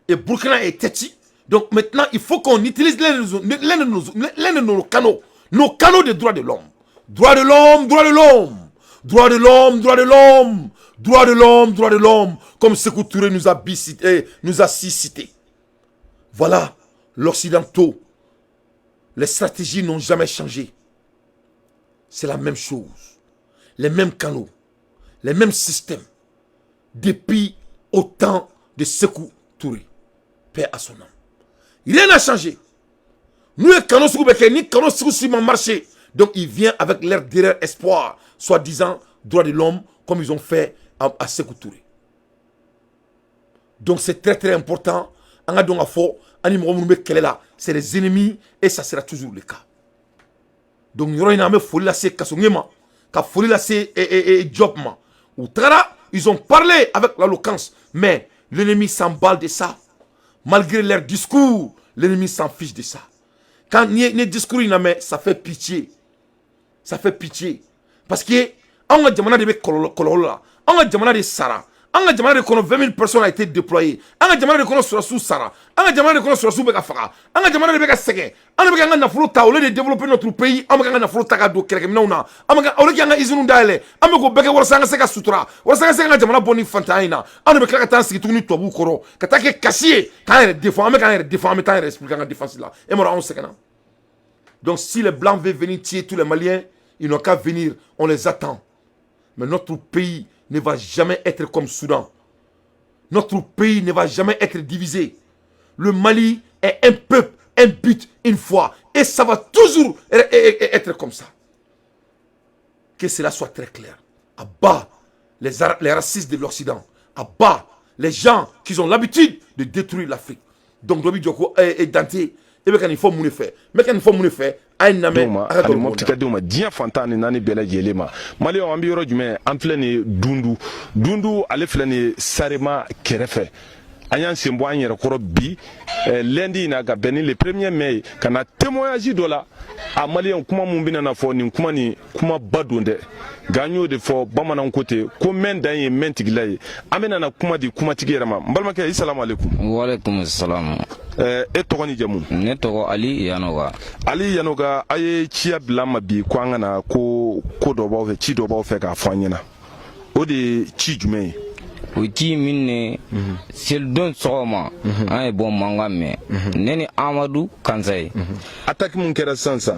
et Burkina est têtu, donc maintenant, il faut qu'on utilise l'un de nos canaux de droits de l'homme. Droits de l'homme, droits de l'homme. Droits de l'homme, droits de l'homme. Droits de l'homme, droits de l'homme. Comme Sékou Touré nous a si cité. Voilà, l'Occidentaux, les stratégies n'ont jamais changé. C'est la même chose. Les mêmes canaux, les mêmes systèmes. Depuis autant de Sékou Touré. Paix à son âme. Rien n'a changé. Nous, les canaux ni canaux Sékou marché. Donc, il vient avec leur derrière espoir, soi-disant droit de l'homme, comme ils ont fait à Sékou Touré. Donc c'est très très important. On a donc à fond, c'est les ennemis et ça sera toujours le cas. Donc il y aura une folie là, c'est Kasongema, ka folie là, c'est Jobma. Ou Trara, ils ont parlé avec l'éloquence, mais l'ennemi s'emballe de ça. Malgré leur discours, l'ennemi s'en fiche de ça. Quand il y a des discours, ça fait pitié. Ça fait pitié. Parce que, on a demandé de Kolola, on a demandé de Sarah, on a demandé de 20 000 personnes ont été déployées, on a demandé de Surasu Sarah, on a demandé de Surasu Begafara, on a demandé de Begasege, on a demandé de Flota, au lieu de développer notre pays, on a demandé de Flota do Kereminauna, on a demandé de Izunundale, on a demandé de Warsanga Sutra, Warsanga demandé de Boni Fantaina, on a demandé de Katansi Tuni Tobu Koro, Katake Kassier, quand elle défend, quand elle défend, quand elle explique la défense là, et moi on sait. Donc si les Blancs veulent venir tuer tous les Maliens, ils n'ont qu'à venir, on les attend. Mais notre pays ne va jamais être comme Soudan. Notre pays ne va jamais être divisé. Le Mali est un peuple, un but, une foi. Et ça va toujours être comme ça. Que cela soit très clair. À bas les racistes de l'Occident. À bas les gens qui ont l'habitude de détruire l'Afrique. Donc, Dobi Djoko et Dante, et bien il faut mon effet. Mais quand il faut mon effet, aïe namé. Ali moptika duma dia fantane nani bela jelema. Mali on bi yoro jume en flene dundu ale flene sarema kerefe. Ayan sembo an yere koro bi lundi na ga beni le 1er mai kana témoignage dola a malien kuma mun bina na fo ni kuma badonde ganyo de fo bamanan côté ko men dan ye mentigilay amena na kuma di kuma tigirama mbalma ke assalamu alaikum wa alaikum assalam e to ni jamu ne to Ali Yanoga aye chia blama bi ko ngana ko do ba fe chi do ba fe ka fanyina o de chi jume Uti minne seldon soma ay bon mangame neni Amadou Kanzay attaque mun kera sansa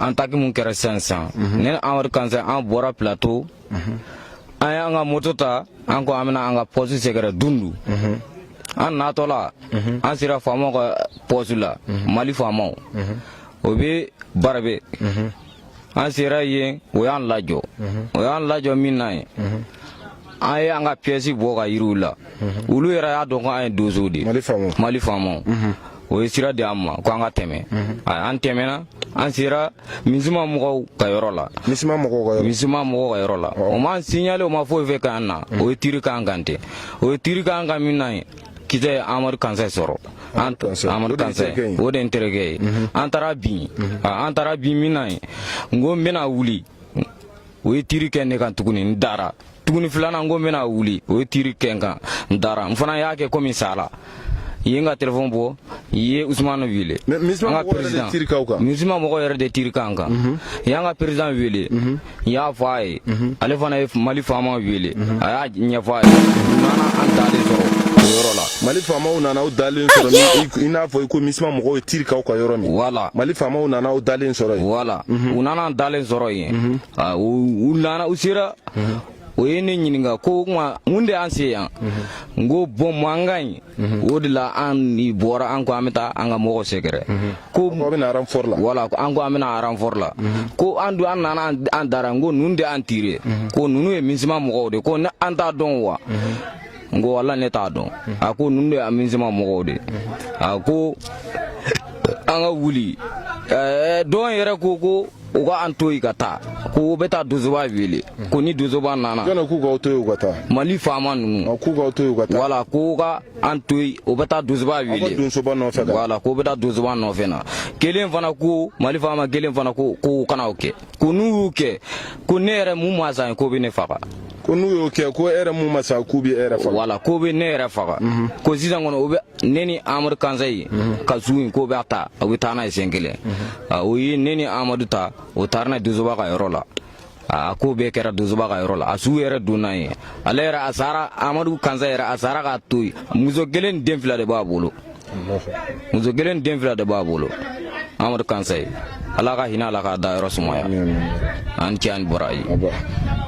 neni Amadou Kanzay en bora plateau ay anga motota anko amena anga posi segara dundu an natola an sira famo ko posula Mali famo obe barabe an sira ye o yan lajo minay ay anga pièce boga yirula ulu era ya donko ay dozodi Mali famo o sira de amma ko anga teme an temena an sira misima mo ka yorola o man signalé o ma fo fe kana o tiri ka ngante o tiri ka ngaminay kite Amadou Kanzay soro Amadou Kanzay o de interroger antara bi minay ngombena wuli o tiri ken kan tukuni ndara tuguni filana ngo mena wuli o tiri kenga ndara mfana yake komi sala yenga telefon bo ye Ousmane wile anga president misima mo yere de tiri kanga yanga president wile ya fay ale fana Mali fama wile aya nya fay nana antale soro yorola Mali fama unana o dalen soro ni ina fo ko misima mo tiri ka yoro mi wala Mali fama unana o dalen soro wala unana dalen soro ye unana usira oyene nyininga ko ma munde anse yan ngo bom mangai wodila an ni bora an ko ameta anga mo sekere ko bina ram forla wala ko ango amena ram forla ko andu an nana an darango nunde an tire ko nunu e minsima mo de ko na anta don wa ngo wala ne ta don ako nunde a minsima mo de ako anga wuli don yere ko uga antoi kata ko beta dozoba wele ko ni dozoba nana jana ku ga otoyo kata Mali fama nunu ku ga otoyo kata wala ko ga antoi o beta dozoba wele wala ko beta dozoba no fena kelen fana ko Mali fama kelen fana ko kana oke ko nu ke ko nere mu masa ko be ne faka ko nu yo ke ko ere mu masa ku bi ere faka wala ko be nere faka ko sisan ngono obe neni Amadou Kanzay ka zuin ko be ata o tana esengele o yi neni Amadou ta o tarna dozoba ka yorola ko be kera dozoba ka yorola asu yere dunaye alera asara Amadou Kanzay yere asara ka toy muzo gelen demfila de babolo Amadou Kanzay ala ka hina ala ka da yoro sumaya an tian borai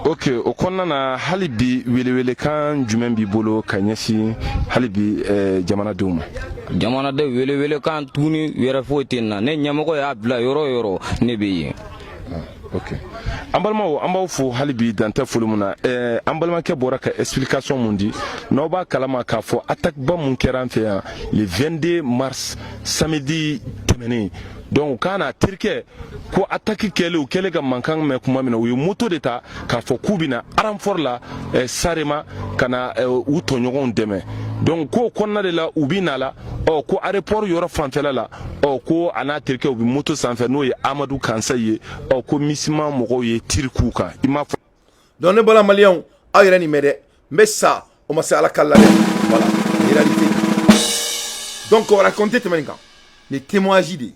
ok o konna na halibi wele kan jumen bi bolo kanyasi halibi jamana duma jamana de wele kan tuni wera fotina ne nyamako ya bla yoro ne be Ok. An balimaw an b'aw fo hali bi dan tɛ foli mun na an balimakɛ bɔra ka explication mun di n'aw b'a kalama k'a fɔ attaque ba mun kɛra an fɛ yan le 22 mars samedi tɛmɛnen donc k'a n'a terikɛ ko attaque kɛlen u kɛlen ka mankan mɛn kuma min na u ye moto de ta k'a fɔ k'u bɛna renfort la Sarema ka na u tɔɲɔgɔnw dɛmɛ donc ko kɔnɔna de la u bɛ na la ko aéroport yɔrɔ fanfɛla la ko a n'a terikɛ u bɛ moto sanfɛ n'o ye Amadu Kansa ye ko misima mɔgɔw ye tiri k'u kan i m'a fɔ. donc ne bɔra maliyɛnw aw yɛrɛ nin mɛn dɛ n bɛ sa o ma se ala ka la dɛ voilà réalité donc on raconte tɛmɛ nin kan ni témoignage de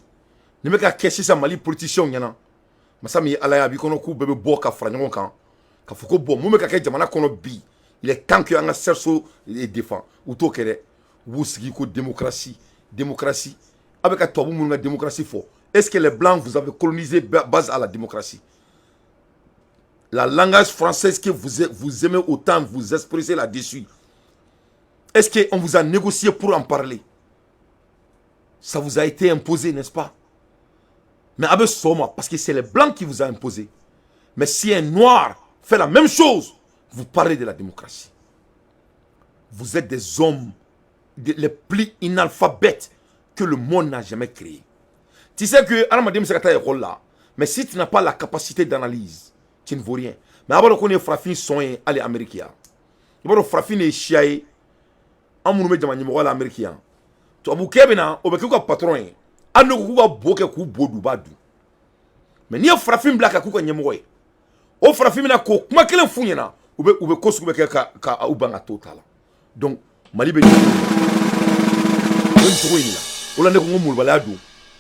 nin bɛ ka kɛ sisan Mali politiciens ɲɛna masa min ye ala ye a b'i kɔnɔ k'u bɛɛ bɛ bɔ ka fara ɲɔgɔn kan ka fɔ ko bon mun bɛ ka kɛ jamana kɔnɔ bi il est temps que an ka cerceau défend u t'o kɛ dɛ u b'u sigi ko démocratie démocratie a bɛ ka tubabu minnu ka démocratie fɔ est-ce que les blancs vous avez colonisé base à la démocratie la langage française que vous aimez autant vous expressez là-dessus est-ce qu'on vous a négocié pour en parler ça vous a été imposé n'est-ce pas mais avec Soma parce que c'est les blancs qui vous a imposé mais si un noir fait la même chose vous parlez de la démocratie vous êtes des hommes les plus analphabètes que le monde n'a jamais créé. Tu sais que Alamadem Sekata est rôle là, mais si tu n'as pas la capacité d'analyse, tu ne vaux rien. Mais avant qu'on ait frappé son aller américain, avant frappé les chiaïs, en mon nom de manière américain. Tu as bouqué bena, au bec quoi patron, à ne quoi bouqué coup bodou badou. Mais ni a frappé black à coup qu'on y mourrait. Au frappé na ko, comment qu'elle fouille na, ou be cause que ka ou banga total. Donc Mali be on a dit mulbalado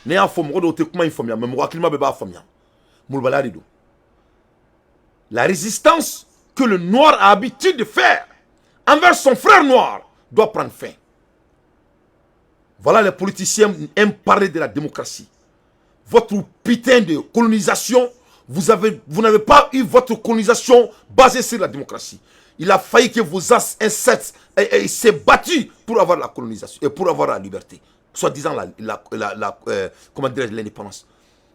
ne a fo mo te kuma informé mais mo akilima be ba famia mulbalado la résistance que le noir a habitude de faire envers son frère noir doit prendre fin. Voilà les politiciens aiment parler de la démocratie. Votre putain de colonisation, vous n'avez pas eu votre colonisation basée sur la démocratie. Il a failli que vos ancêtres s'est battu pour avoir la colonisation et pour avoir la liberté, soi-disant comment dire, l'indépendance.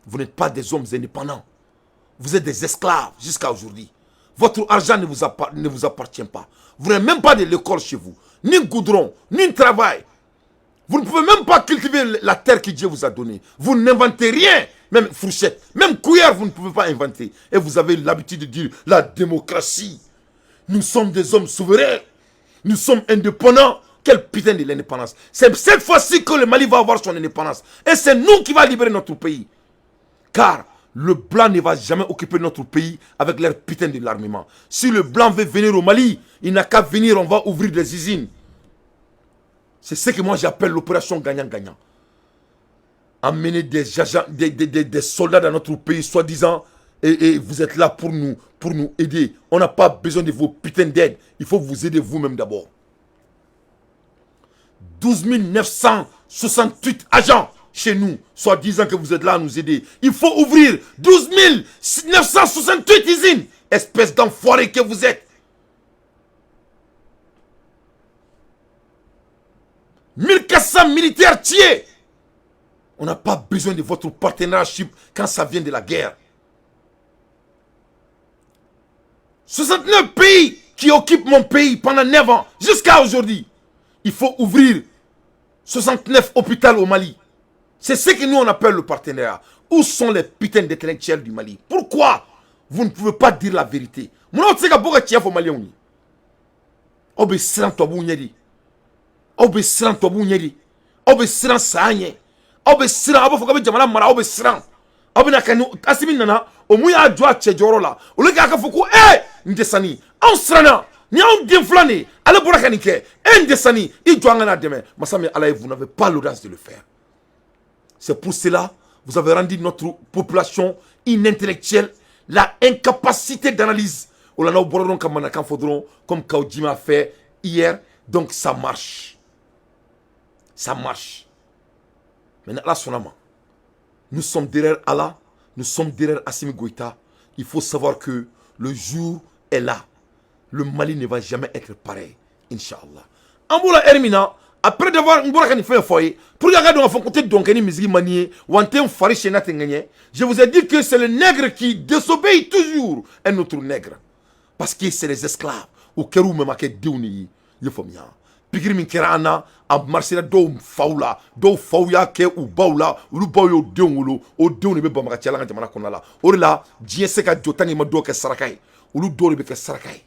Vous n'êtes pas des hommes indépendants. Vous êtes des esclaves jusqu'à aujourd'hui. Votre argent ne vous appartient pas. Vous n'avez même pas de l'école chez vous, ni goudron, ni travail. Vous ne pouvez même pas cultiver la terre que Dieu vous a donnée. Vous n'inventez rien, même fourchette, même cuillère, vous ne pouvez pas inventer. Et vous avez l'habitude de dire la démocratie. Nous sommes des hommes souverains. Nous sommes indépendants. Quel putain de l'indépendance. C'est cette fois-ci que le Mali va avoir son indépendance. Et c'est nous qui va libérer notre pays. Car le blanc ne va jamais occuper notre pays avec leur putain de l'armement. Si le blanc veut venir au Mali, il n'a qu'à venir, on va ouvrir des usines. C'est ce que moi j'appelle l'opération gagnant-gagnant. Amener des agents, des soldats dans notre pays, soi-disant, et vous êtes là pour nous aider. On n'a pas besoin de vos putains d'aide. Il faut vous aider vous-même d'abord. 12 968 agents chez nous, soi-disant que vous êtes là à nous aider. Il faut ouvrir 12 968 usines. Espèce d'enfoiré que vous êtes. 1400 militaires tués. On n'a pas besoin de votre partenariat quand ça vient de la guerre. 69 pays qui occupent mon pays pendant 9 ans, jusqu'à aujourd'hui. Il faut ouvrir 69 hôpitaux au Mali. C'est ce que nous on appelle le partenariat. Où sont les putains d'intellectuels du Mali? Pourquoi vous ne pouvez pas dire la vérité? Vous ne savez pas pourquoi tu es au Mali. Obéissant toi bougnéri. Obéissant toi bougnéri. Obéissant sagne. Obéissant abofokabe jamana mara obéissant. Obina kanu asimi nana omuya adwa chejoro la. Oleka akafuku ndesani. On srana. Ni on dinflani. Ale borakanike. Ndesani. Idjwangana demain. Masami alaye, vous n'avez pas l'audace de le faire. C'est pour cela vous avez rendu notre population inintellectuelle, la incapacité d'analyse. Olana borodon kamana kan fodron comme Kaudjima a fait hier. Donc ça marche. Ça marche. Maintenant là sonama. Nous sommes derrière Allah, nous sommes derrière Assimi Goïta. Il faut savoir que le jour est là. Le Mali ne va jamais être pareil, Inch'Allah. Amboula Hermina, après d'avoir un bourra qui fait foyer, pour regarder on côté donc une musique maniée, ou un thème faré chez Natenganye, je vous ai dit que c'est le nègre qui désobéit toujours un autre nègre. Parce que c'est les esclaves. Ou Kerou me marqué Douni, il faut bien. Pigri min kerana, a marché do faula, do fauya ke ou baula, ou le boyo deungulo, ou deuni be bamaka tialanga jamana konala. Or là, Dieu sait que Jotani ma do ke sarakai, ou le do be ke sarakai.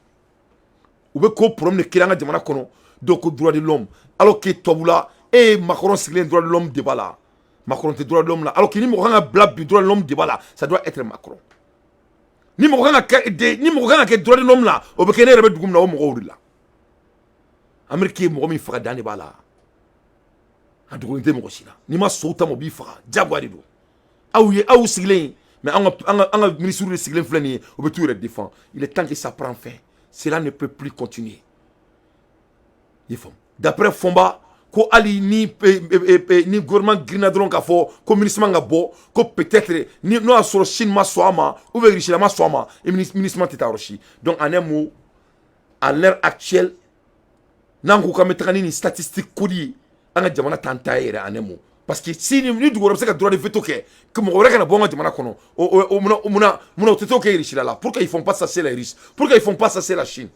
Ou be ko problème de kiranga jamana kono, do ko droit de l'homme. Alors que Tobula, et Macron c'est le droit de l'homme débat là. Macron c'est le droit de l'homme là. Alors qu'il n'y a pas blab du droit de l'homme débat là, ça doit être Macron. Ni mo gana ke droit de l'homme là, o be kene rebe dugum na o mo wori la. Amerique mo mi faga dani bala. A dugunte mo sila. Ni ma sota mo bi faga, jagwari do. Aou siglen, mais anga ministre de siglen flani, o be tout défend. Il est temps que ça prend fin. Cela ne peut plus continuer. D'après Fomba, ko ali ni gouvernement grinadron ka fo ko ministre nga bo ko peut-être ni no asoro Chine ma soama ou be richela ma soama et ministre teta rochi. Donc en un mot, à l'heure actuelle nangu ka metani ni statistique kodi anga jamana tantaire en un mot parce que si ni du gouvernement ka droit de veto ke mo wora kana bonga jamana kono o muna teto ke richela là pourquoi ils font pas ça c'est les riches pourquoi ils font pas ça c'est la Chine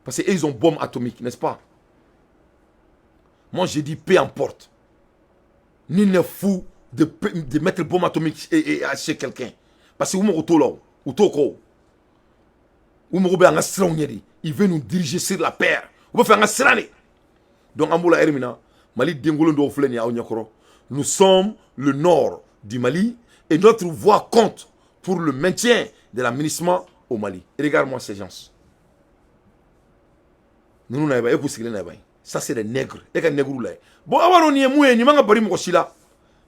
parce que ils ont bombe atomique n'est-ce pas. Moi, je dis, peu importe. Ni ne fou de mettre bombe atomique chez quelqu'un. Parce que il veut nous diriger sur la paire. Donc, nous sommes le nord du Mali et notre voix compte pour le maintien de l'aménagement au Mali. Et regarde-moi ces gens. Nous n'avons pas écouté. Ça c'est des nègres. Et que nègres là. Bon, avant on y est moué, ni manga bari mokosila.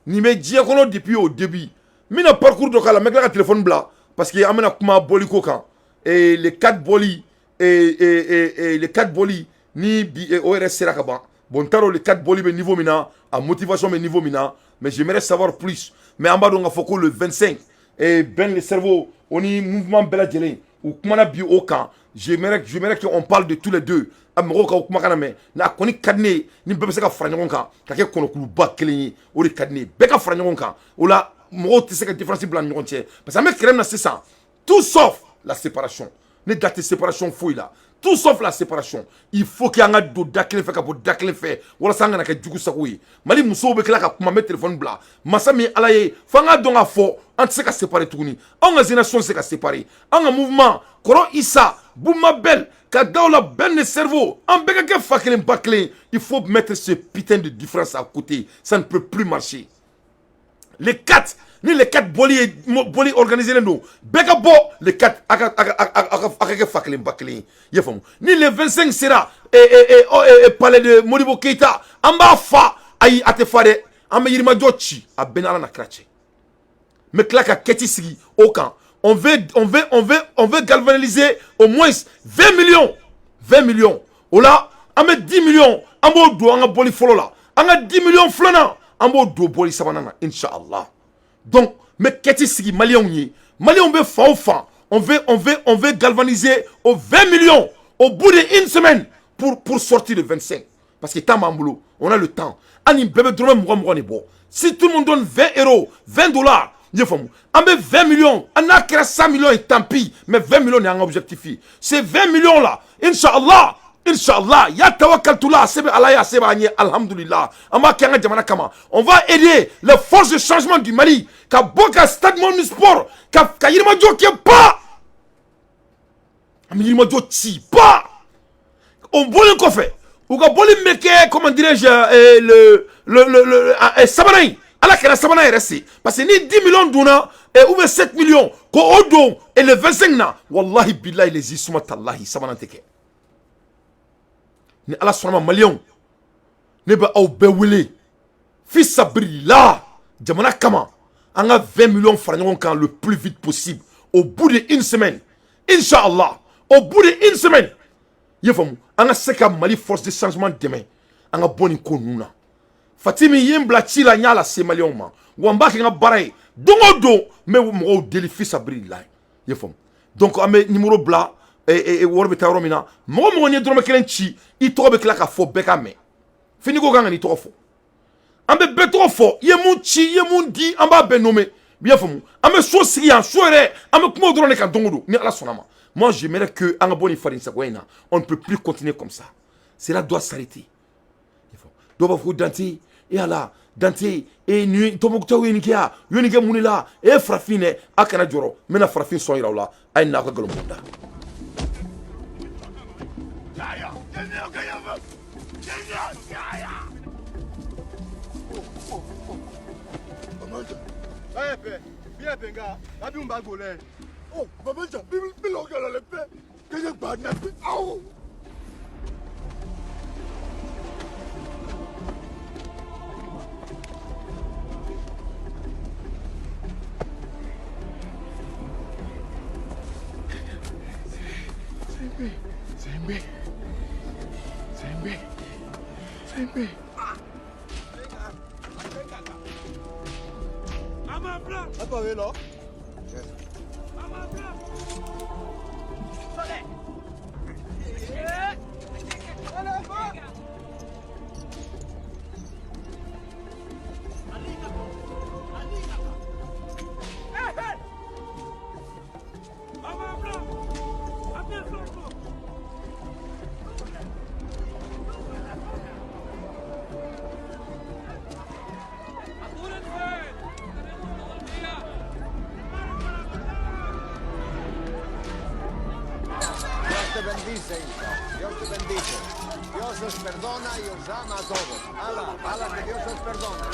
Ni me dia kono depuis au début. Mina parcours de kala, mec là téléphone bla parce que amena kuma boli kokan et les 4 boli et les 4 boli ni ORS sera kaba. Bon taro les 4 boli be niveau mina, à motivation be niveau mina, mais j'aimerais savoir plus. Mais en bas donc faut le 25 et ben le cerveau, on y mouvement bela djelé ou kuma bi au camp. J'aimerais qu'on parle de tous les deux. Amoroka ou kumakana me na koni kadne ni bebe se ka fara ɲɔgɔn kan ka kɛ kɔnɔkuluba kelen ye o de kadne bɛɛ ka fara ɲɔgɔn kan o la mɔgɔw tɛ se ka différence bila ni ɲɔgɔn cɛ parce que an bɛ kɛlɛ min na sisan tout sauf la séparation ne da tɛ séparation foyi la tout sauf la séparation il faut que an ka don da kelen fɛ ka bɔ da kelen fɛ walasa an kana kɛ jugu sago ye Mali musow bɛ tila ka kuma bɛ téléphone bila masa min ala ye fo an ka dɔn k'a fɔ an tɛ se ka séparer tuguni anw ka génération tɛ se ka séparer an ka mouvement kɔrɔ Isa Bouma Bel quand dans la ben de cerveau, en béga fakelen bakelen, il faut mettre ce putain de différence à côté. Ça ne peut plus marcher. Les 4, ni les 4 boli organisés les nous. Béga bo, les 4 aga fakelen bakelen. Ni les 25 sera et palais de Modibo Keita. Amba fa ayi atefare. Amba yirima jochi a benala na krache. Mais klaka keti sigi au camp. On veut galvaniser au moins 20 millions. 20 millions. Oh là, on met 10 millions. On va do on a boli follow là. On a 10 millions flana. On va do boli sabanana. Inch'Allah. Donc, mais qu'est-ce qui Maliens y? Maliens on veut fa. On veut galvaniser aux 20 millions au bout d'une semaine pour sortir de 25. Parce que tant mamboulou, on a le temps. Si tout le monde donne 20 euros, 20 dollars. On met 20 millions, on a créé 100 millions et tant pis, mais 20 millions est un objectif. Ces 20 millions là, Inch'Allah, ya tawakkaltullah, alhamdulillah, on va aider les forces de changement du Mali, ka boka stade mon sport, ka yirma jo qui pas, yirma jo ti pas, on voulait qu'on fait, ou ka boli meke, comment dirais-je, le Sabanaï. Alors que la sabana est restée. Parce que ni 10 millions d'ouna et ou 7 millions, ko odo et le 25 na, wallahi billahi les isuma tallahi sabana teke. Ni ala sonama malion. Ne ba au bewele. Fils sabri là, jamana kama. On a 20 millions francs quand le plus vite possible. Au bout d'une semaine. Inch'Allah. Au bout d'une semaine. Yefamou. On a 5 Mali force de changement demain. On a bon konuna. Fatimi yembla chila nyala se malion ma wamba ki nga baray dongo do me mo deli fils abri la yefom donc ame numéro bla et worbe tawromina mo ni drome kelen chi I tobe kla ka fo beka me fini ko kan ka ni tɔgɔ fɔ an bɛ bɛɛ tɔgɔ fɔ i ye mun ci i ye mun di an b'a bɛɛ nommé i y'a faamu an bɛ so sigi yan so yɛrɛ an bɛ kuma dɔrɔn de kan don o don ni ala sɔnna ma moi j'aimerais que an ka bɔ nin faden sagoya in na on ne peut plus continuer comme ça cela doit s'arrêter dɔw b'a fɔ ko Dante e ala Dante e ni Tombouctou ye nin kɛ yan u ye nin kɛ mun de la e ye farafin dɛ a kana jɔrɔ n bɛna farafin sɔn yira aw la a ye n'a ka nkalon da. Oh, Baba Jah, bi lo gala le pe. Ke ye gba na pe. Aw. Sembe. Ama blanc. Apa we lo? Dios te bendice. Dios os perdona y os ama a todos. Ala, que Dios os perdona.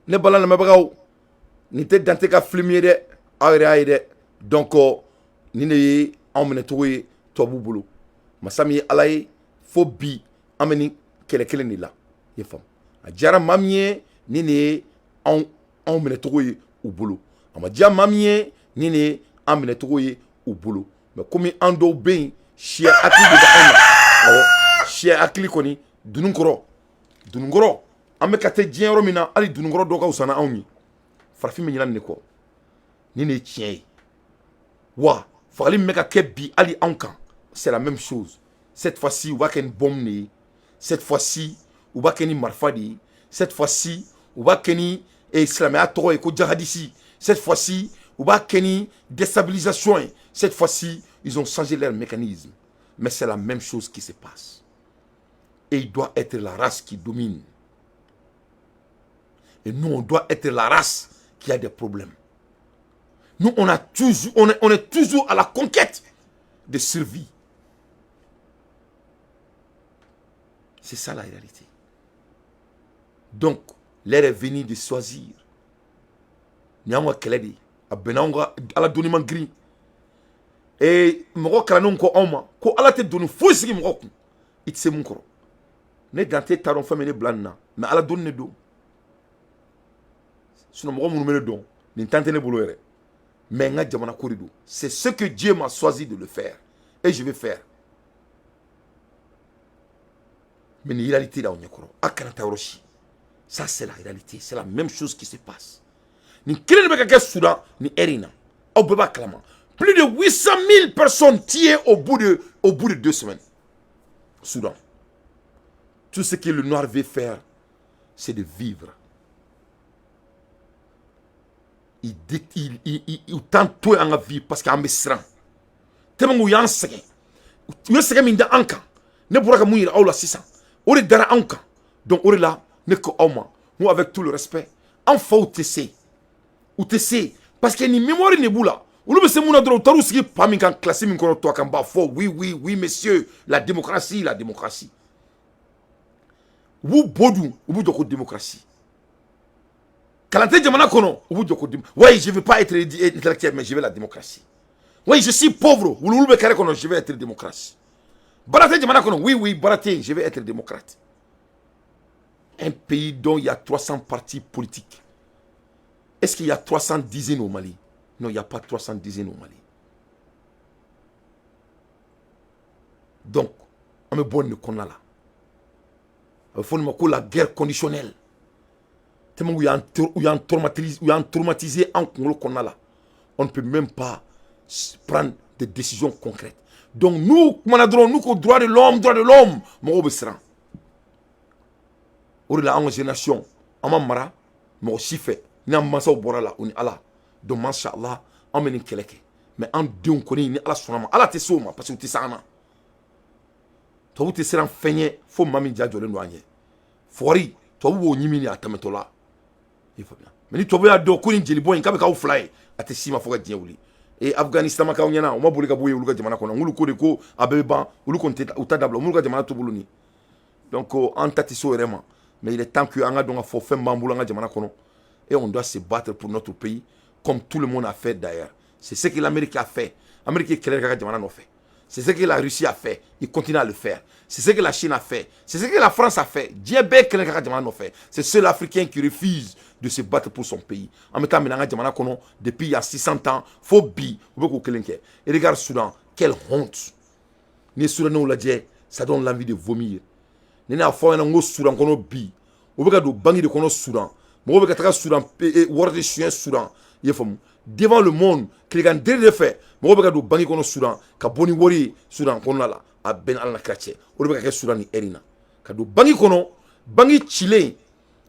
ne bala lamɛbagaw nin tɛ Dante ka film ye dɛ aw yɛrɛ y'a ye dɛ donc nin de ye anw minɛcogo ye tubabuw bolo masa min ye ala ye fo bi an bɛ nin kɛlɛ kelen de la i ye faamu a diyara maa min ye nin de ye anw minɛcogo ye u bolo a ma diya maa min ye nin de ye an minɛcogo ye u bolo mais komi an dɔw bɛ yen siya hakili de bɛ anw na awɔ siya hakili kɔni dununkɔrɔ an bɛ ka taa diɲɛ yɔrɔ min na hali dununkɔrɔ dɔw ka wusa na anw ye farafin bɛ ɲina nin de kɔ nin de ye tiɲɛ ye wa fagali min bɛ ka kɛ bi hali anw kan c'est la même chose cette fois-ci u b'a kɛ ni bombe de ye cette fois-ci u b'a kɛ ni marifa de ye cette fois-ci u b'a kɛ ni silamɛya tɔgɔ ye ko jahadisi cette fois-ci u b'a kɛ ni déstabilisation ye cette fois-ci ils ont changé leur mécanisme mais c'est la même chose qui se passe et il doit être la race qui domine. Et nous, on doit être la race qui a des problèmes. Nous, on est toujours à la conquête de survie. C'est ça la réalité. Donc, l'heure est venue de choisir. Nyangwa keledi, abenanga ala doni mangri. Et moko kalanon ko oma, ko ala te doni fosigi moko. Itse munkoro. Ne Dante taron famene blanna, mais ala doni ne do. Sinon mɔgɔ minnu bɛ ne dɔn nin tan tɛ ne bolo yɛrɛ mais n ka jamana ko de don c'est ce que Dieu m'a choisi de le faire et je vais faire mais nin réalité la aw ɲɛkɔrɔ a kana taa yɔrɔ si ça c'est la réalité c'est la même chose qui se passe nin kelen de bɛ ka kɛ Soudan nin heure in na aw bɛɛ b'a kalama plus de 800 000 personnes tuées au bout de 2 semaines Soudan tout ce que le noir veut faire c'est de vivre. il tente tout en vie parce qu'il y a un mesran. Tellement où il y a un second. Il y a un second qui est en camp. Ne pourra pas mourir à la 600. On est dans un camp. Donc on est là, ne que moi. Moi avec tout le respect. Enfin, où tu sais. Où tu sais. Parce qu'il y a une mémoire qui est là. Où le monsieur mouna droit, tu sais pas min kan classé min kono toi kan ba fo. Oui, monsieur. La démocratie. Vous bodou, vous de démocratie. Kalante jamana kono, vous de oui, je veux pas être intellectuel, mais je veux la démocratie. Oui, je suis pauvre. Vous le carré kono, je veux être démocrate. Barate jamana kono, oui, barate, je veux être démocrate. Un pays dont il y a 300 partis politiques. Est-ce qu'il y a 300 dizaines au Mali? Non, il n'y a pas 300 dizaines au Mali. Donc, on me bonne qu'on a là. Il faut que la guerre conditionnelle. Tellement où il y a un traumatisé en Congo qu'on a là. On ne peut même pas prendre des décisions concrètes. Donc nous, nous, droit de l'homme, mon obéissant. On est là en génération. On m'a mara, mais aussi fait. Ni en massa au borala, on est là. Donc, Masha'Allah, on mène une keleke. Mais en deux, on connaît, ni Allah sonama. Allah te soma, parce que tu es sana. Toi, vous te serez feigné, faut mami dia jole noanye. Fori, toi, vous n'y à tametola. Il faut bien. Mais toi, vous avez deux coups de boy, quand vous fly, à te sima, faut que tu et Afghanistan, ma kaounyana, on m'a boulé kaboué, ou le gars on a ko de ko, abeba, ou le compte, ou tadabla, ou le gars de mana toubouloni. Donc, en tatiso vraiment. Mais il est temps que Anga donga faut faire mamboulanga de mana kono. Et on doit se battre pour notre pays, comme tout le monde a fait d'ailleurs. C'est ce que l'Amérique a fait. L'Amérique est claire que Jamana fait. C'est ce que la Russie a fait. Il continue à le faire. C'est ce que la Chine a fait. C'est ce que la France a fait. C'est ceux l'Africain qui refuse de se battre pour son pays. En même temps, depuis il y a 600 ans, faut bi. Et regarde Soudan, quelle honte. Les Soudanais, ça donne l'envie de vomir. Les Soudan, bi. Regarde bangi de Soudan. Devant le monde, qui est de fait, je vais vous bangi kono Soudan, ka boni wori Soudan kono la, a ben al na krache. O de ka Soudan ni erina. Ka do bangi kono, bangi Chile,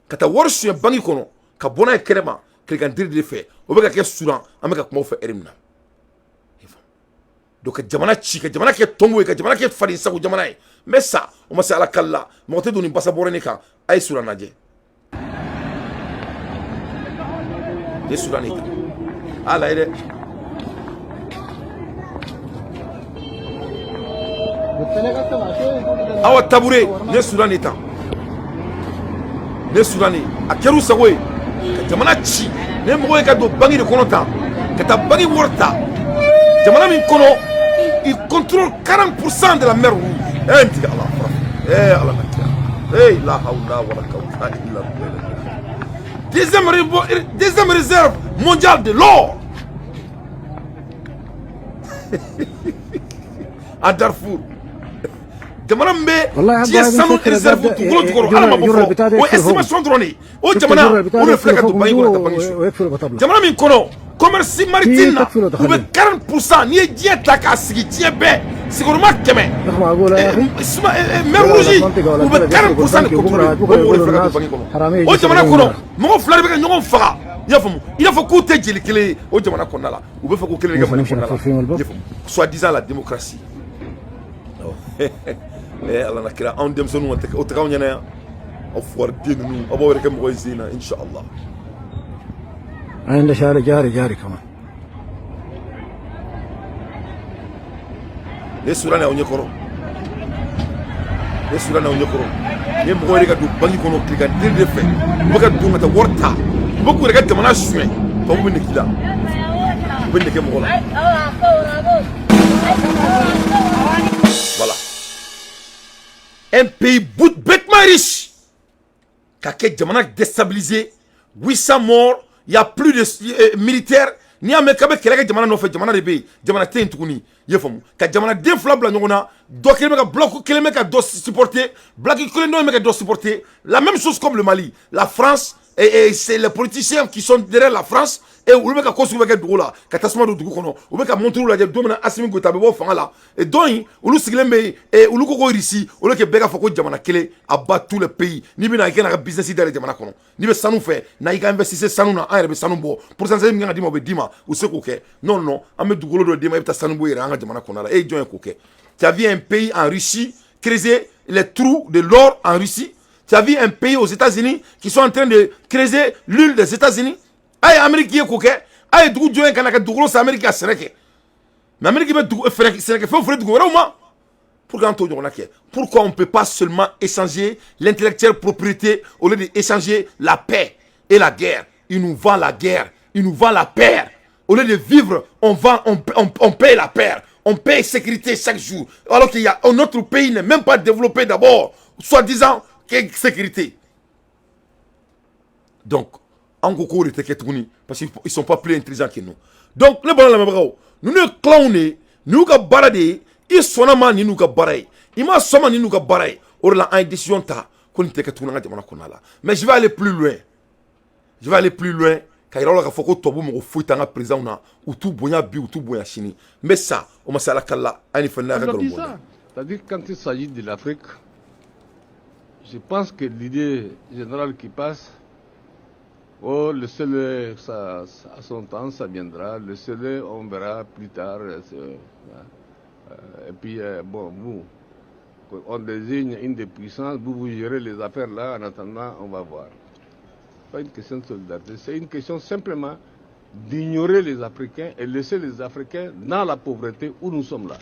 ka ta wori Soudan bangi kono, ka bona kerema, qui est de fait. O de ka Soudan, ameka kuma fe erina. Donc jamana chika, jamana ke tombo ka jamana ke fadi sa ko jamana. Mais ça, on m'a ala kala, mo te doni basa borene ka, ay Soudan naje. Les Soudanais. Ah là, il est. Ah ouais, tabouret, les Soudanais. Les Soudanais. À Kerou Saoué, Jamana Chi, les Moué Kado Bangi de Konota, Kata Bangi Warta, Jamana Minkono, il contrôle 40% de la mer Rouge. Eh, Allah, eh, la haoula, wa la kauta, illa billah. Deuxième réserve mondiale de l'or. À Darfour. Demandez, tu es sans réserve pour tout le monde. Estimation dronée. Oh, Jamana, on le fait à Dubaï ou à Tabanchou. Jamana Minkono, commerce maritime, vous avez 40%. N'y est diète à Kassigi, tiens bien. C'est comme ma Kemé. Mer Rougi, vous avez 40% de contrôle. Oh, Jamana Kono, mon frère, nous fera. Il faut coûter les au Jamana Konala. Ou il faut que les gars soi-disant la démocratie. Eh, Allah n'a qu'à en démon au train au foire bien nous. On va voir comme voisine, Inch'Allah. عند شارع جاري كمان. Les Soudanais ont yekoro. Les Soudanais ont yekoro. Les Mouéris du Bangi Kono qui a dit de fait. Beaucoup de gens ont worta. Beaucoup de gens ont managé. Pas vous venez qui là. Vous venez qui m'ola. Voilà. Un pays bout bêtement riche. Kaké Jamana déstabilisé. 800 morts. Il n'y a plus de militaires. Ni a mekabe keleke jamana no fe jamana de be jamana ten tukuni yefomu ka jamana den fla bla nyona do keleme ka bloc keleme ka do supporter black keleme no me ka do supporter la même chose comme le Mali la France et c'est les politiciens qui sont derrière la France et olu bɛ ka ko sugu bɛ kɛ dugu la ka tasuma don dugu kɔnɔ u bɛ ka montre lajɛ don min na Assimi Goïta bɛ bɔ fanga la et donc olu sigilen bɛ yen olu ko ko Russie olu kɛ bɛɛ ka fɔ ko jamana kelen a bat tous les pays n'i bɛna i kana ka business dayɛlɛ jamana kɔnɔ n'i bɛ sanu fɛ na i ka investir sanu na an yɛrɛ bɛ sanu bɔ pourcentage min kan ka d'i ma o bɛ d'i ma u se k'o kɛ non non an bɛ dugukolo dɔ d'i ma i bɛ taa sanu bɔ i yɛrɛ an ka jamana kɔnɔ la e ye jɔn ye k'o kɛ tu as vu un pays en Russie creuser les trous de l'or en Russie. Tu as vu un pays aux États-Unis qui sont en train de creuser l'huile des États-Unis. Aïe, Amérique qui est coquet. Aïe, d'où Dieu est quand il y a Amérique à Sénégal. Mais Amérique fait Sénégal. Pourquoi on ne peut pas seulement échanger l'intellectuelle propriété au lieu d'échanger la paix et la guerre? Il nous vend la guerre, il nous vend la paix. Au lieu de vivre, on paye la paix. On paye sécurité chaque jour. Alors qu'il y a notre pays n'est même pas développé d'abord, soi-disant, sécurité. Donc, en gros, parce qu'ils ne sont pas plus intelligents que nous. Donc, les bonhommes, nous ne clownons, nous ne baradons, ils sont en nous ne baradons. Ils m'ont sommé nous ne baradons. Or là, une décision ta, qu'on ne t'inquiète pas. Mais je vais aller plus loin. Je vais aller plus loin. Quand il y a un faut que tu fouilles dans la prison ou tout boya bi ou tout boya chini. Mais ça, on m'a dit la kala, on fait la règle. C'est-à-dire quand il s'agit de l'Afrique, je pense que l'idée générale qui passe, oh le seul, ça, à son temps ça viendra, le seul on verra plus tard. Et puis bon, vous, on désigne une des puissances, vous gérez les affaires là, en attendant on va voir. Pas une question de solidarité, c'est une question simplement d'ignorer les Africains et laisser les Africains dans la pauvreté où nous sommes là.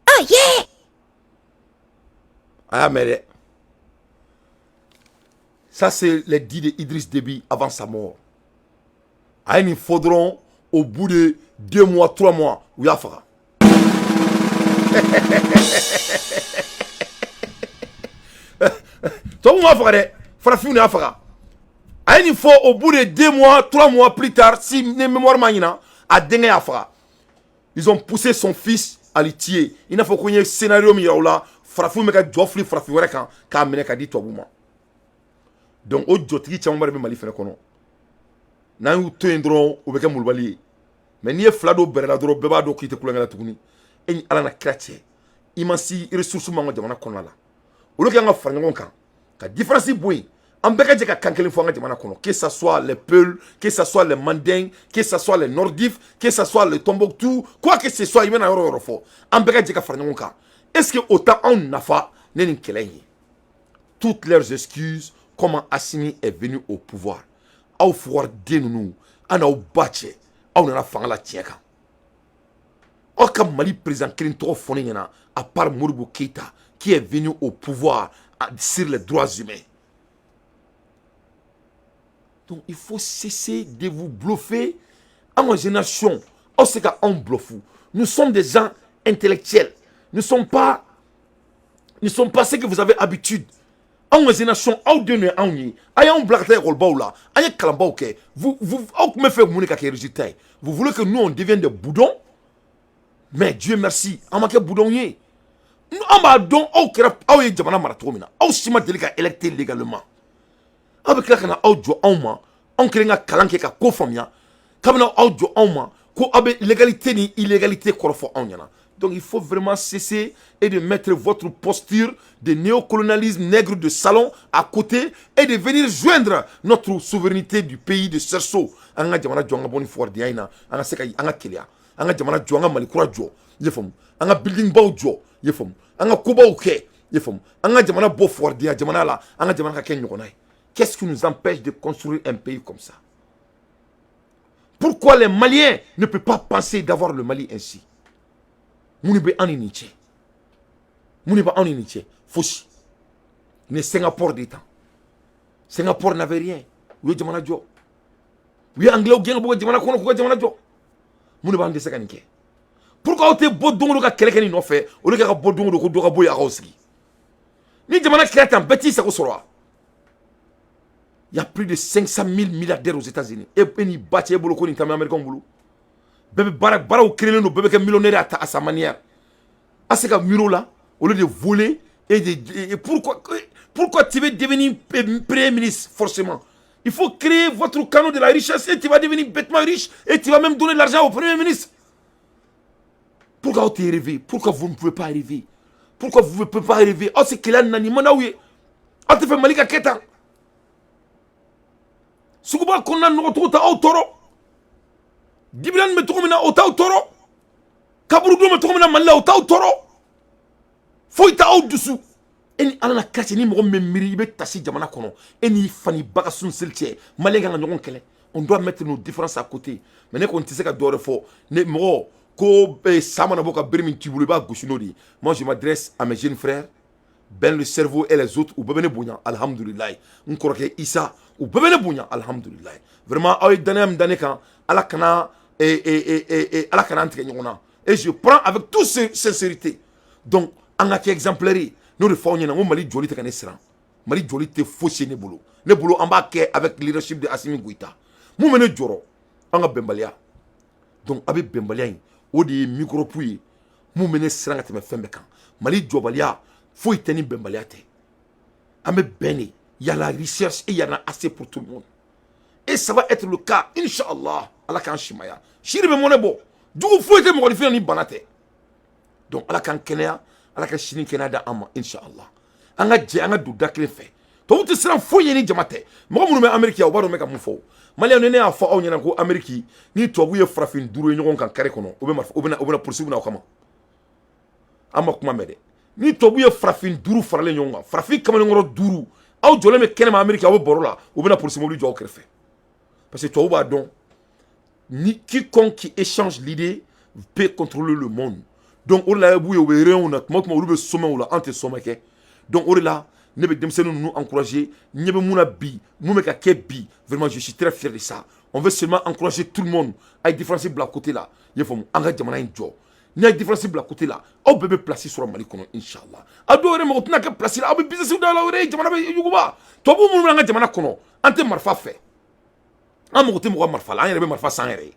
Oh yeah! Ah mais ça c'est les dits d'Idriss Déby avant sa mort. Ah, ils faudront au bout de 2 mois, 3 mois, où il y a fera. Toi, on va faire, Farafine a fera. Il faut au bout de 2 mois, 3 mois plus tard, si les mémoires manina a dengue afra. Ils ont poussé son fils à l'itier. Il n'a pas qu'on y ait un scénario là. Farafou me ka Joffrey farafou wera kan ka mene ka di tobuma. Donc o jotigi chamba be mali fene kono. Na yu to endro o be ka mulbali. Mais ni e flado berela dro beba do kite kulanga tuguni. En ala na krache. Imansi ressources mango jamana kono la. O lo ka nga farngon kan. Ka différence boy. Que ce soit les Peuls, que ce soit les Mandingues, que ce soit les Nordifs, que ce soit les Tombouctou, quoi que ce soit, il y a un fort. Est-ce que autant on n'a pas toutes leurs excuses, comment Assimi est venu au pouvoir? Au pouvoir de nous, on a battu, on a fait la tieka. Au cas Mali président Clinton à part Modibo Keïta, qui est venu au pouvoir sur les droits humains. Donc il faut cesser de vous bluffer. En génération, on bluffe. Nous sommes des gens intellectuels. Nous ne sommes pas ce que vous avez habitude. En génération, vous voulez que nous on devienne des boudons? Mais Dieu merci, on m'a boudonnier. On m'a donc électé légalement. Avec la kana audio on crée un kalanke ka ko famia kamna audio ko abe légalité ni illégalité korfo onyana. Donc il faut vraiment cesser et de mettre votre posture de néocolonialisme nègre de salon à côté et de venir joindre notre souveraineté du pays de Cerceau. Anga jamana jonga boni fordi aina anga seka anga kelia anga jamana jonga malikura jo yefom anga building baw jo yefom anga kuba uke yefom anga jamana bo fordi jamana la anga jamana ka ken nyokonai. Qu'est-ce qui nous empêche de construire un pays comme ça? Pourquoi les Maliens ne peuvent pas penser d'avoir le Mali ainsi? Mounibe aniniche. Mouniba aniniche. Fossi. Ne Singapour d'état. Singapour n'avait rien. Oui, jamana jo. Oui, anglais ou gen bo jamana kono ko jamana jo. Mouniba ande sekanike. Pourquoi on te bodongo ka kelekeni no fait? O le ka bodongo ko do ka boya roski. Ni jamana créate en bêtise ça ko soroa. Il y a plus de 500 000 milliardaires aux États-Unis. Et ni bâti boloko ni tamé américain boulou. Bébé bara ou créer nos bébé millionnaire à sa manière. À ce muro là, au lieu de voler et pourquoi tu veux devenir premier ministre forcément? Il faut créer votre canot de la richesse et tu vas devenir bêtement riche et tu vas même donner de l'argent au Premier ministre. Pourquoi vous rêvé? Pourquoi vous ne pouvez pas arriver? Pourquoi vous ne pouvez pas arriver? Oh, c'est qu'il y a un animal là où il on te fait malika keta. Sukuba konna no to au toro. Dibilan me tokomina au toro. Kaburu do me tokomina malla au toro. Foita au dusu. Eni ala na kase ni mo memiri be tasi jamana kono. Eni fani baka sun selche. Malenga nga nyon kele. On doit mettre nos différences à côté. Mais ne kon tise ka dore fo. Ne mo ko sama na boka birmin tibulu ba goshinodi. Moi je m'adresse à mes jeunes frères. Ben le cerveau et les autres ou bebene bounya alhamdulillah nkoroke Issa ou bebene bounya alhamdulillah vraiment ay danem daneka ala kana ala kana entre nyona et je prends avec toute sincérité donc en a exemplaire nous le faisons na mali joli te kanesra mali joli te faussé ne bolo en bas avec le leadership de Assimi Goïta mu mene joro anga bembalia donc avec bembalia o de micro puis mu mene sranga te me fembe kan mali jobalia faut y tenir bembaliate. Ame bene, il y a la recherche et il y en a assez pour tout le monde. Et ça va être le cas, Inch'Allah, à la Kanshimaya. Chiri be monebo, du coup, faut y tenir mon ni banate. Donc, à la Kankenea, à la Kanshini Kenada Ama, Inch'Allah. Anga dje, anga douda kle fait. To tu seras fou yeni jamate. Moi, mon Amérique, ou pas, meka mon faux. Malien nene a fa on yanako Amérique, ni to bouye frafine duro yon kan kare kono. Obena poursuivre na okama. Ama kuma mede. Ni tobu ye frafin duru farale nyonga frafin kamane ngoro duru aw jole me kenema Amerika aw borola ou bena police mobile jo krefe parce que tobu ba don ni quiconque qui échange l'idée peut contrôler le monde donc on la bouye we reuna mo ko be sommet ou la ante sommet ke donc on là ne be demsenu nous encourager nyebe muna bi mu me ka ke bi vraiment je suis très fier de ça on veut seulement encourager tout le monde à différencier de côté là il faut anga jamana injo ni a différence de la côté là au bébé placé sur Mali kono inshallah adore mo tuna ka placé là au business dans la ore jamana be yuguba to bu mu nga jamana kono ante marfa fait amogo te mo marfa la yere marfa sanere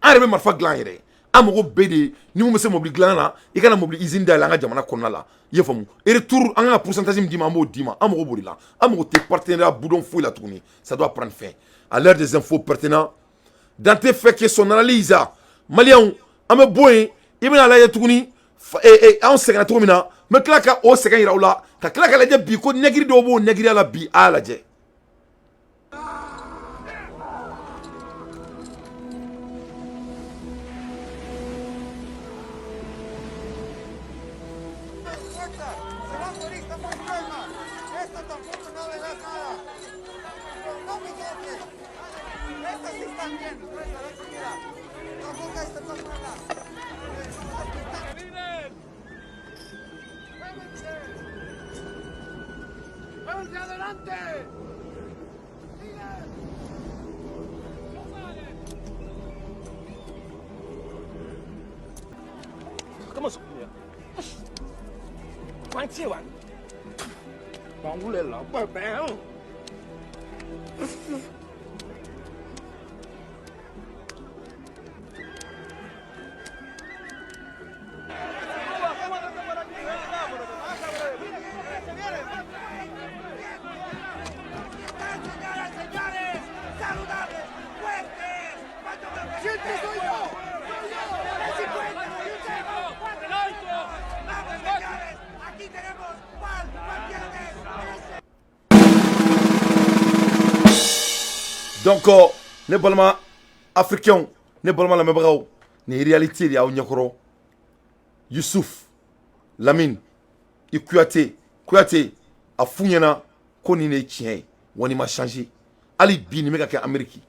arebe marfa glan yere amogo bede ni mo se mobile glan la e kana mobile usine da la nga jamana kono la ye famu et retour anga pourcentage mi dima mo dima amogo bori la amogo te partenaire boudon fou la tourner ça doit prendre fin à l'heure des infos pertinents dans tes faits que son analyse malien ame boy ibina la yetuguni on segana tugumina me klaka o segan yira ula ka klaka la je bi ko negri do bo negri ala bi ala je Comment ça? Quanti one? Bon, vous l'avez là, pas bien. donc ne balma africain ne balma la mebraw ne réalité ya nyakoro Youssouf Lamine Kouyaté a funyana ko ni ne tien woni ma changé ali bi ni meka ke Amérique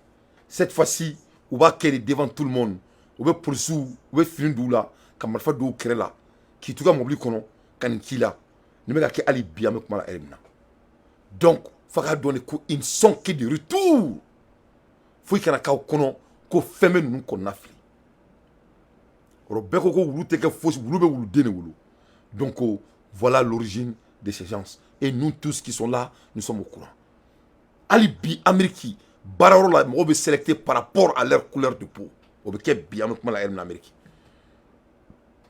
cette fois-ci on va kéri devant tout le monde on va poursuivre on va finir doula kamar fa do krela ki tuga mobili kono kan kila ni meka ke ali bi amek mala elimna donc faka donner ko une son qui de retour faut qu'il y ait un kono ko femme nous qu'on a fait robeko ko wulu te ke fausse wulu be wulu dene wulu donc voilà l'origine de ces gens et nous tous qui sont là nous sommes au courant ali bi Amérique bararo la mo be sélecté par rapport à leur couleur de peau o be ke bi Amérique mala en Amérique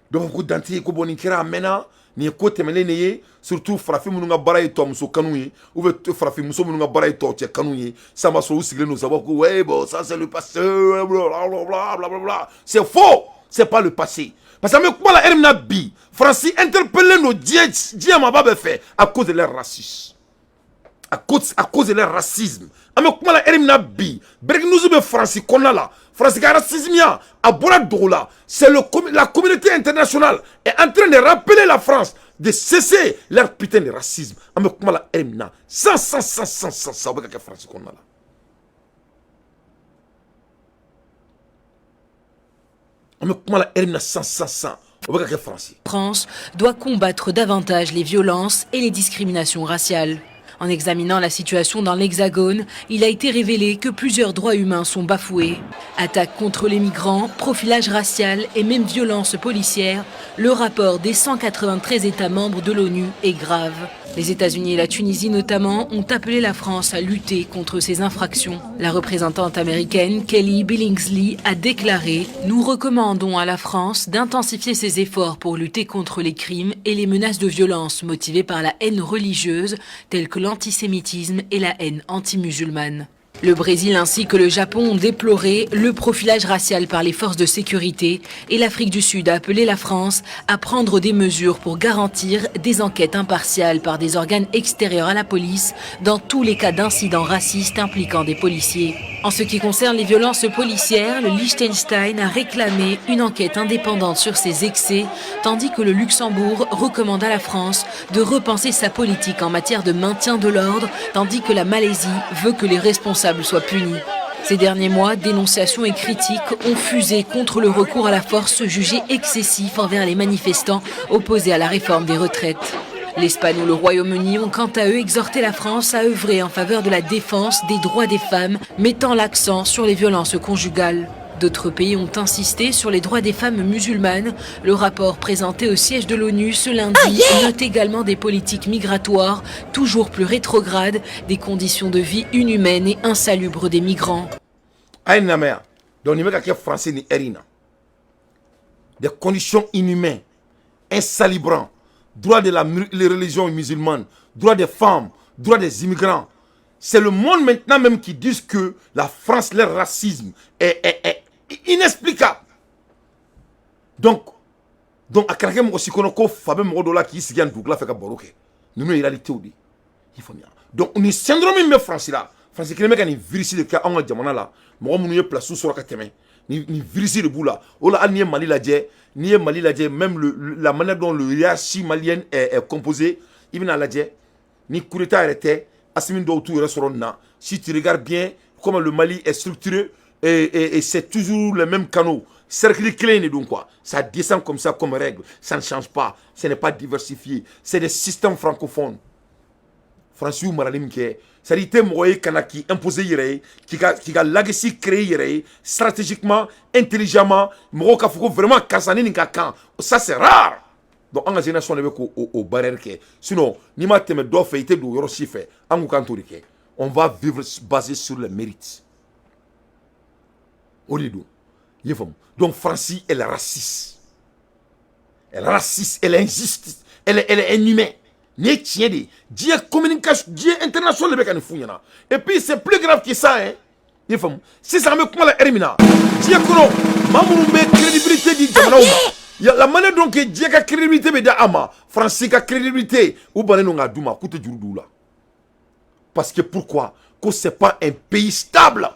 donc ko danti ko boni kira mena ni ko tɛmɛlen de ye surtout farafin minnu ka baara ye tɔmuso kanu ye ou bien farafin muso minnu ka baara ye tɔcɛ kanu ye ça b'a sɔrɔ u sigilen don sababu ko ouais bon ça c'est le passé blablabla c'est faux, c'est pas le passé parce que an bɛ kuma la heure min na bi Faransi interpellé no diɲɛ ma ba bɛɛ fɛ à cause de leur racisme, à cause de leur racisme. An bɛ kuma la heure min na bi breaking news bɛ Faransi kɔnɔna la Faransi ka racisme ya a bɔra dogo la, c'est la communauté internationale est en train de rappeler la France de cesser leur putain de racisme. An bɛ kuma la heure min na sans o bɛ ka kɛ Faransi kɔnɔna la. An bɛ kuma la heure min na sans France doit combattre davantage les violences et les discriminations raciales. En examinant la situation dans l'Hexagone, il a été révélé que plusieurs droits humains sont bafoués. Attaques contre les migrants, profilage racial et même violences policières, le rapport des 193 États membres de l'ONU est grave. Les États-Unis et la Tunisie notamment ont appelé la France à lutter contre ces infractions. La représentante américaine Kelly Billingsley a déclaré « Nous recommandons à la France d'intensifier ses efforts pour lutter contre les crimes et les menaces de violence motivées par la haine religieuse telles que l'antisémitisme et la haine anti-musulmane ». Le Brésil ainsi que le Japon ont déploré le profilage racial par les forces de sécurité et l'Afrique du Sud a appelé la France à prendre des mesures pour garantir des enquêtes impartiales par des organes extérieurs à la police dans tous les cas d'incidents racistes impliquant des policiers. En ce qui concerne les violences policières, le Liechtenstein a réclamé une enquête indépendante sur ces excès, tandis que le Luxembourg recommande à la France de repenser sa politique en matière de maintien de l'ordre, tandis que la Malaisie veut que les responsables soient punis. Ces derniers mois, dénonciations et critiques ont fusé contre le recours à la force jugé excessif envers les manifestants opposés à la réforme des retraites. L'Espagne ou le Royaume-Uni ont quant à eux exhorté la France à œuvrer en faveur de la défense des droits des femmes, mettant l'accent sur les violences conjugales. D'autres pays ont insisté sur les droits des femmes musulmanes. Le rapport présenté au siège de l'ONU ce lundi note également des politiques migratoires toujours plus rétrogrades, des conditions de vie inhumaines et insalubres des migrants. Des conditions inhumaines, insalubrantes, droits de les religions musulmanes, droits des femmes, droits des immigrants. C'est le monde maintenant même qui dit que la France, leur racisme est inexplicable. Donc à quelqu'un aussi qu'on a fait un qui s'y gagne pour la faire boroké. Nous il a réalité au dit. Il faut bien. Donc on est syndrome même France là. France qui est un virus de cas en jamana là. Moi on est place sur la kateme. Ni virus de boula. Oh là ni Mali la djé, ni Mali la djé même la manière dont le hiérarchie malienne est composée, il vient la djé. Ni coup d'état arrêté. Si tu regardes bien comment le Mali est structuré et c'est toujours les mêmes canaux, cercle clé donc quoi, ça descend comme ça comme règle, ça ne change pas, ce n'est pas diversifié, c'est des systèmes francophones. Français ou Maralim qui est, ça dit moyen qui imposé qui a legacy créé stratégiquement, intelligemment, Moroka faut vraiment casser n'ingakan, ça c'est rare. Donc, en génération, on est au barrière. Sinon, ni ma teme do fait été do yoro fait, on va vivre basé sur le mérite. Donc, Francie, elle est raciste. Elle est raciste, elle est injuste, elle est inhumaine. Ni tient de Dieu communication, Dieu international le bec en et puis c'est plus grave que ça, hein. Si ça me comment la hermina, Dieu kono, mamoumbe crédibilité du Jamanaouma. La manière dont Dieu a crédibilité mais d'ama, Francis a crédibilité ou banenonga douma koute djoudoula. Parce que pourquoi? Que c'est pas un pays stable.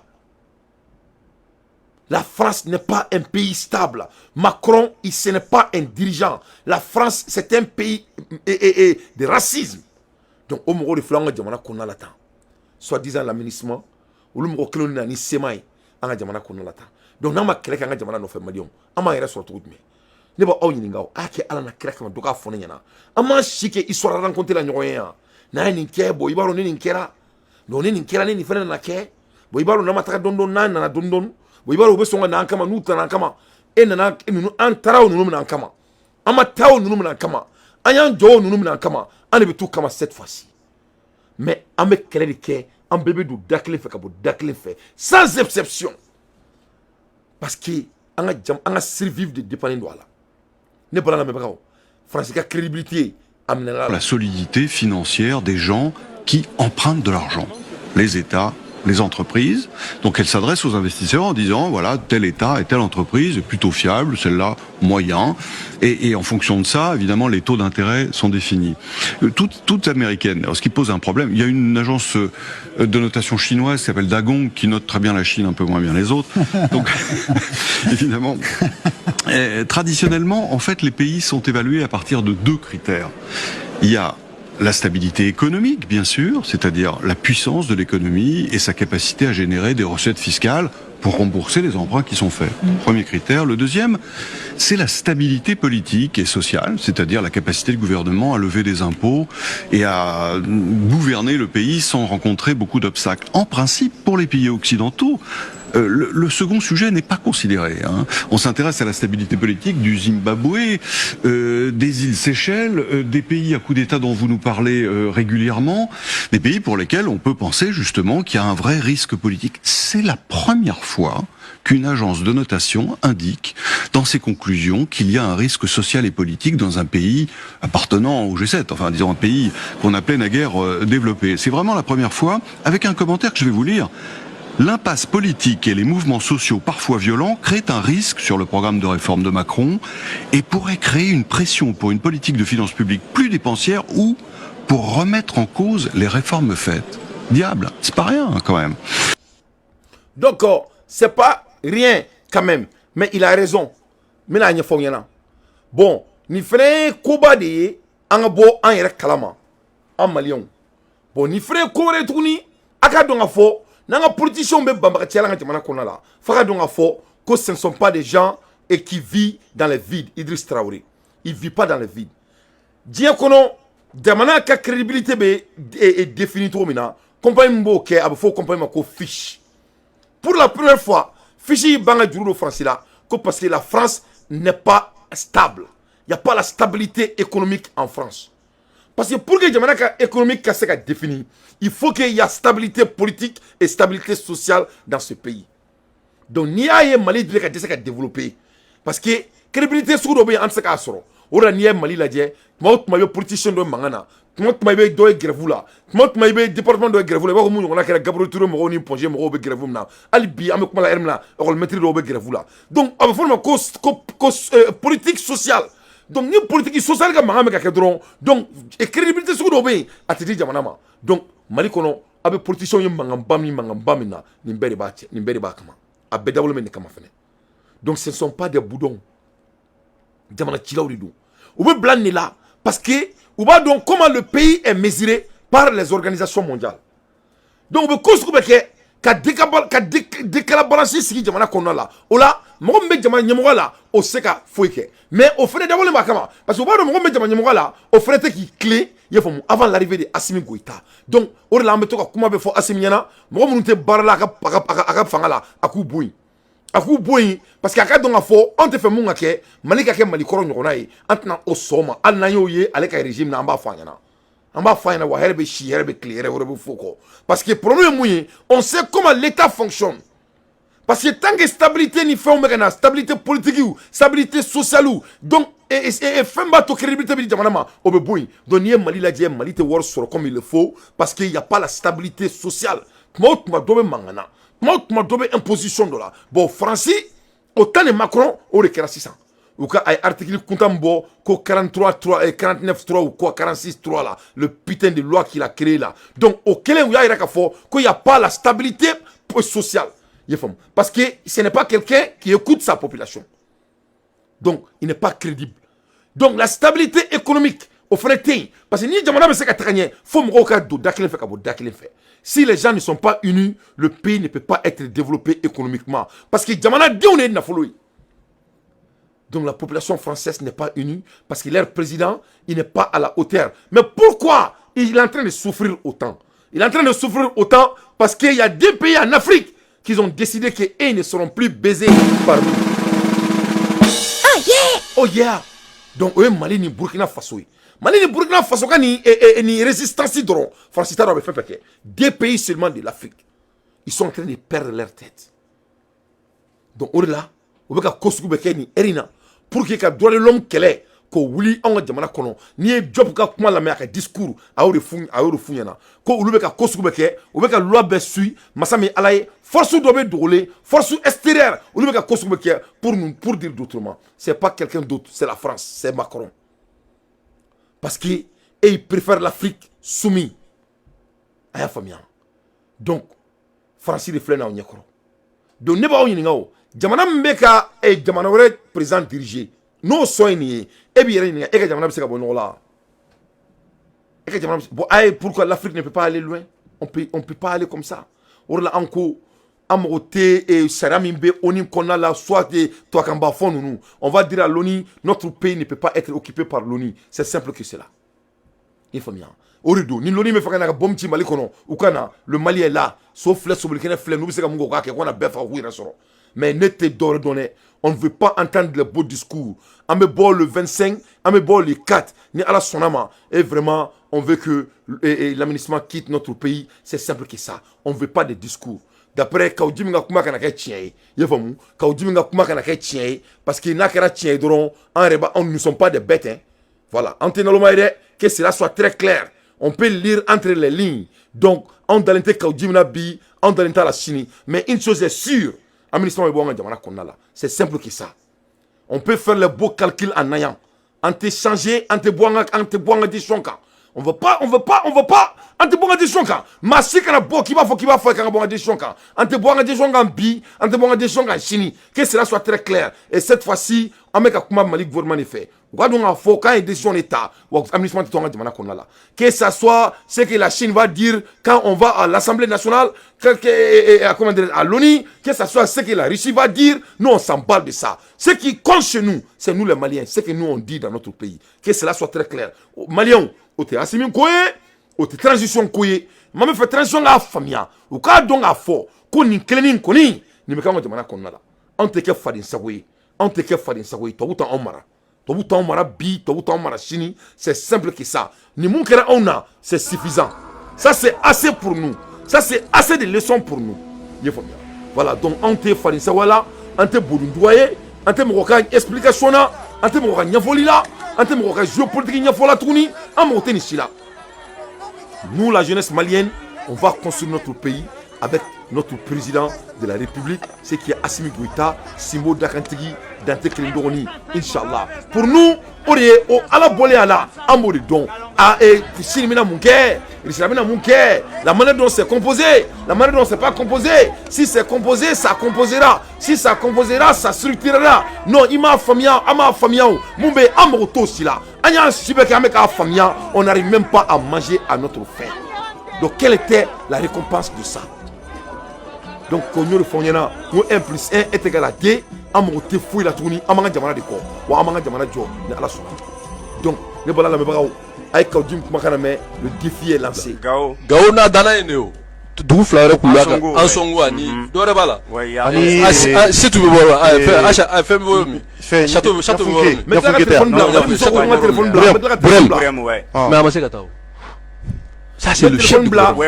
La France n'est pas un pays stable. Macron, ce n'est pas un dirigeant. La France, c'est un pays de racisme. Donc, au moment de flanc, on a la temps. Soit disant l'aménagement, ou le mot que l'on a ni semaille, on a la temps. Donc, on a créé un diamant dans nos familles. On a sur tout. Ne ba aw ɲininga a kɛ ala na kira kama dɔ k'a fɔ ne ɲɛna an ma si kɛ histoire rencontre la ɲɔgɔn ye yan n'a ye nin kɛ bon i b'a dɔn ni nin kɛra donc ni nin kɛra ni nin fɛnɛ nana kɛ bon i b'a dɔn n'an ma taga dɔn dɔn n'a nana dɔn dɔn bon i b'a dɔn u bɛ sɔn ka na an kama n'u tana an kama e nana ninnu an taara o ninnu minɛ an kama an ma taa o ninnu minɛ an kama an y'an jɔ o ninnu minɛ an kama an de bɛ t'u kama cette fois-ci mais an bɛ kɛlɛ de kɛ an bɛɛ bɛ don da kelen fɛ ka bɔ da kelen fɛ sans exception parce que an ka survivre de dépendre de ala ne bala lamɛnbagaw France ka crédibilité amena la solidité financière des gens qui empruntent de l'argent. Les États, les entreprises. Donc elle s'adresse aux investisseurs en disant, voilà, tel État et telle entreprise est plutôt fiable, celle-là moyen. Et en fonction de ça, évidemment, les taux d'intérêt sont définis. Toutes américaines. Alors, ce qui pose un problème, il y a une agence de notation chinoise qui s'appelle Dagong, qui note très bien la Chine, un peu moins bien les autres. Donc, évidemment, traditionnellement, en fait, les pays sont évalués à partir de 2 critères. Il y a la stabilité économique, bien sûr, c'est-à-dire la puissance de l'économie et sa capacité à générer des recettes fiscales pour rembourser les emprunts qui sont faits. Premier critère. Le deuxième, c'est la stabilité politique et sociale, c'est-à-dire la capacité du gouvernement à lever des impôts et à gouverner le pays sans rencontrer beaucoup d'obstacles. En principe, pour les pays occidentaux, le second sujet n'est pas considéré. On s'intéresse à la stabilité politique du Zimbabwe, des îles Seychelles, des pays à coup d'État dont vous nous parlez régulièrement, des pays pour lesquels on peut penser justement qu'il y a un vrai risque politique. C'est la première fois qu'une agence de notation indique dans ses conclusions qu'il y a un risque social et politique dans un pays appartenant au G7, enfin disons un pays qu'on appelait naguère développé. C'est vraiment la première fois, avec un commentaire que je vais vous lire. L'impasse politique et les mouvements sociaux parfois violents créent un risque sur le programme de réforme de Macron et pourraient créer une pression pour une politique de finances publiques plus dépensière ou pour remettre en cause les réformes faites. Diable, c'est pas rien quand même. Donc, c'est pas rien quand même. Mais il a raison. Mais là, il y a bon, ni frère Koba de Angabo en yere kalama en Malion. Bon, ni frère Kore Touni, Akadonga fo. Nanga politiciens be bamba tiala nga jamana kona la faka donga fo que ce ne sont pas des gens et qui vivent dans le vide. Idriss Traoré, il vit pas dans le vide. Dia kono jamana ka crédibilité be est définie trop mina compagnie mbo ke abo fo compagnie mako fiche. Pour la première fois, fiche banga juru France là que parce que la France n'est pas stable. Il y a pas la stabilité économique en France. Parce que pour que l'économie économique soit définie, il faut qu'il y ait stabilité politique et stabilité sociale dans ce pays. Donc, il y a un Mali qui a développé. Parce que la crédibilité sur le pays, on sait qu'il y a un Mali qui a des politiciens de Mangana, qui a des grèves là, qui a des départements de grève là, qui a des Gabriel Touré, qui a des Pongé, qui a des grèves là, Alibi, qui a des grève là. Donc, il faut une politique sociale. Donc, ni politique sociale que mangame ka kedron donc et crédibilité sur do be atidi jamana ma donc mali kono abe politiciens yim mangam na ni mbere ba kama abe développement ni kama fene donc ce ne sont pas des boudons jamana tilawri do ou be blan ni là parce que ou ba donc comment le pays est mesuré par les organisations mondiales donc be kosko be ke ka décalabalancer sigi jamana kono la o la mo be jamana nyemoga la o seka foike mais au fait d'abord le makama parce que ba do mo be jamana nyemoga la o fait qui clé yefom avant l'arrivée de Assimi Goïta donc o la mbeto ka kuma be fo Assimi yana mo mo nte barala ka fangala aku boy parce que aka donga fo on te fait munga ke malika ke malikoro nyona yi antna o soma alna yoye aleka régime na amba fanyana amba fanyana wa herbe chi herbe clé herbe foko parce que problème mouye on sait comment l'état fonctionne parce que tant que stabilité ni fait on stabilité politique ou stabilité sociale ou donc et fait bateau crédibilité bi jamana ma obeboy donc ni mali la die mali te wor sur comme il le faut parce qu'il y a pas la stabilité sociale moi dobe mangana moi dobe imposition de là bon français autant de Macron au le 600 ou ka ay article kontambo ko 43 et 49.3 ou quoi 46.3 là le putain de loi qu'il a créé là donc au kele où il y a fort qu'il y a pas la stabilité sociale parce que ce n'est pas quelqu'un qui écoute sa population donc il n'est pas crédible donc la stabilité économique au fait parce que ni jamana be se ka tragner faut mo ka do dakile fait ka bo dakile fait si les gens ne sont pas unis le pays ne peut pas être développé économiquement parce que jamana di on est na follow. Donc la population française n'est pas unie parce que leur président, il n'est pas à la hauteur. Mais pourquoi il est en train de souffrir autant? Il est en train de souffrir autant parce qu'il y a des pays en Afrique qui ont décidé qu'ils ne seront plus baisés par nous. Ah yeah! Oh yeah! Donc, Mali ni Burkina Faso. Mali ni Burkina Faso ni résistance d'oron. France avait fait des pays seulement de l'Afrique. Ils sont en train de perdre leur tête. Donc, au-delà, on va ni Erina. Pour que le droit de l'homme qu'elle est, ko wuli an ka jamana kɔnɔ n'i ye job ka kuma lamɛn a ka discours a y'o de fu ɲɛna ko olu bɛ ka ko sugu bɛ kɛ u bɛ ka loi bɛɛ suit masa min ala ye force dɔ bɛ dogolen force extérieure olu bɛ ka ko sugu bɛ kɛ pour dire d'autrement c'est pas quelqu'un d'autre c'est la France c'est Macron parce que il préfère l'Afrique soumise a y'a faamuya donc France de filɛ n'aw ɲɛkɔrɔ donc ne b'aw ɲininka o jamana min bɛ ka jamana wɛrɛ président diriger n'o sɔn ye nin ye e b'i yɛrɛ ɲininka e ka jamana bɛ se ka bɔ ɲɔgɔn la e ka jamana bon ayi pourquoi l'Afrique ne peut pas aller loin on peut pas aller comme ça o de la an ko an mago tɛ sariya min bɛ ONU kɔnɔna la soit tubakanba fɔ ninnu on va dire à l'ONU notre pays ne peut pas être occupé par l'ONU c'est simple que cela i faamuya o de don ni l'ONU bɛ fɛ ka na ka bombe ci Mali kɔnɔ u ka na le Mali est là so filɛ sobilikɛnɛ filɛ n'u bɛ se ka mun kɛ u k'a kɛ ko na bɛɛ faga k'u yɛrɛ sɔrɔ mais ne tɛ dɔwɛrɛ dɔn dɛ on ne veut pas entendre les beaux discours an bɛ bɔ le 25 an bɛ bɔ le 4 ni ala sɔnna ma et vraiment on veut que l'administration quitte notre pays c'est simple que ça on veut pas de discours d'après kaw jimi ka kuma kana kɛ tiɲɛ ye i y'a faamu kaw jimi ka kuma kana kɛ tiɲɛ ye parce que n'a kɛra tiɲɛ ye dɔrɔn an yɛrɛ b'a nous ne sommes pas des bêtes hein voilà an tɛ naloma ye dɛ que cela soit très clair on peut lire entre les lignes donc anw dalen tɛ kaw jimi na bi anw dalen t'a la sini mais une chose est sûre administration bɛ bɔ an ka jamana kɔnɔna la c'est simple que ça on peut faire les beaux calculs en ayant an tɛ changer an tɛ bɔ an ka décision kan on veut pas an tɛ bɔ an ka décision kan maa si kana bɔ k'i b'a fɔ k'i b'a fɔ k'an ka bɔ an ka décision kan an tɛ bɔ an ka décision kan bi an tɛ bɔ an ka décision kan sini que cela soit très clair et cette fois-ci an bɛ ka kuma Mali gouvernement de fɛ u ka dɔn k'a fɔ k'an ye décision de ta wa administration tɛ to an ka jamana kɔnɔna la que ça soit ce que la Chine va dire quand on va à l'Assemblée nationale comment dire à l'ONU que ça soit ce que la Russie va dire nous on s'en parle de ça ce qui compte chez nous c'est nous les Maliens ce que nous on dit dans notre pays que cela soit très clair Maliens o tɛ asimi ko ye o tɛ transition ko ye maa min fɛ transition k'a faamuya u k'a dɔn k'a fɔ ko nin kelennin kɔni nin bɛ k'an ka jamana kɔnɔna la anw tɛ kɛ faden sago ye anw tɛ kɛ faden sago ye tubabu t'anw mara tubabu t'anw mara bi tubabu t'anw mara sini c'est simple que ça ni mun kɛra anw na c'est suffisant ça c'est assez pour nous ça c'est assez de leçons pour nous i ye faamuya voilà donc anw tɛ faden sago la an tɛ bodunduga ye an tɛ mɔgɔ ka explication na an tɛ mɔgɔ ka ɲɛfɔli la an tɛ mɔgɔ ka géopolitique ɲɛfɔ la tuguni an mago tɛ nin si la nous la jeunesse malienne on va construire notre pays avec notre président de la République ce qui est Assimi Goïta Simbo Dakantigi Dante Kelindoroni Inch'Allah pour nous o de ye o ala bɔlen a la an b'o de dɔn sini bɛna mun kɛ Russie bɛna mun kɛ la manière dont c'est composé la manière dont c'est pas composé si c'est composé ça composera si ça composera ça structurera non i m'a faamuya an m'a faamuya o mun bɛ an mago t'o si la an y'an si bɛɛ kɛ an bɛ k'a faamuya on n'arrive même pas à manger à notre faim donc quelle était la récompense de ça donc ko ɲ'o de fɔ n ɲɛna ko 1 + 1 est égal à 2 an mago tɛ foyi la tuguni an b'an ka jamana de kɔ wa an b'an ka jamana jɔ ni ala sɔnna donc ne bala lamɛnbagaw a ye kaw jim kumakan na mɛn le défi est lancé Gawo n'a danna yen de o dugu fila wɛrɛ kun b'a kan an sɔngo ani dɔwɛrɛ b'a la ani situ bɛ bɔ la fɛn bɛ bɔ min château bɛ bɔ min mais tila ka téléphone bila n bɛ sɔn k'o ka téléphone bila n bɛ tila ka téléphone bila mais a ma se ka taa o ça c'est le chef du gouvernement.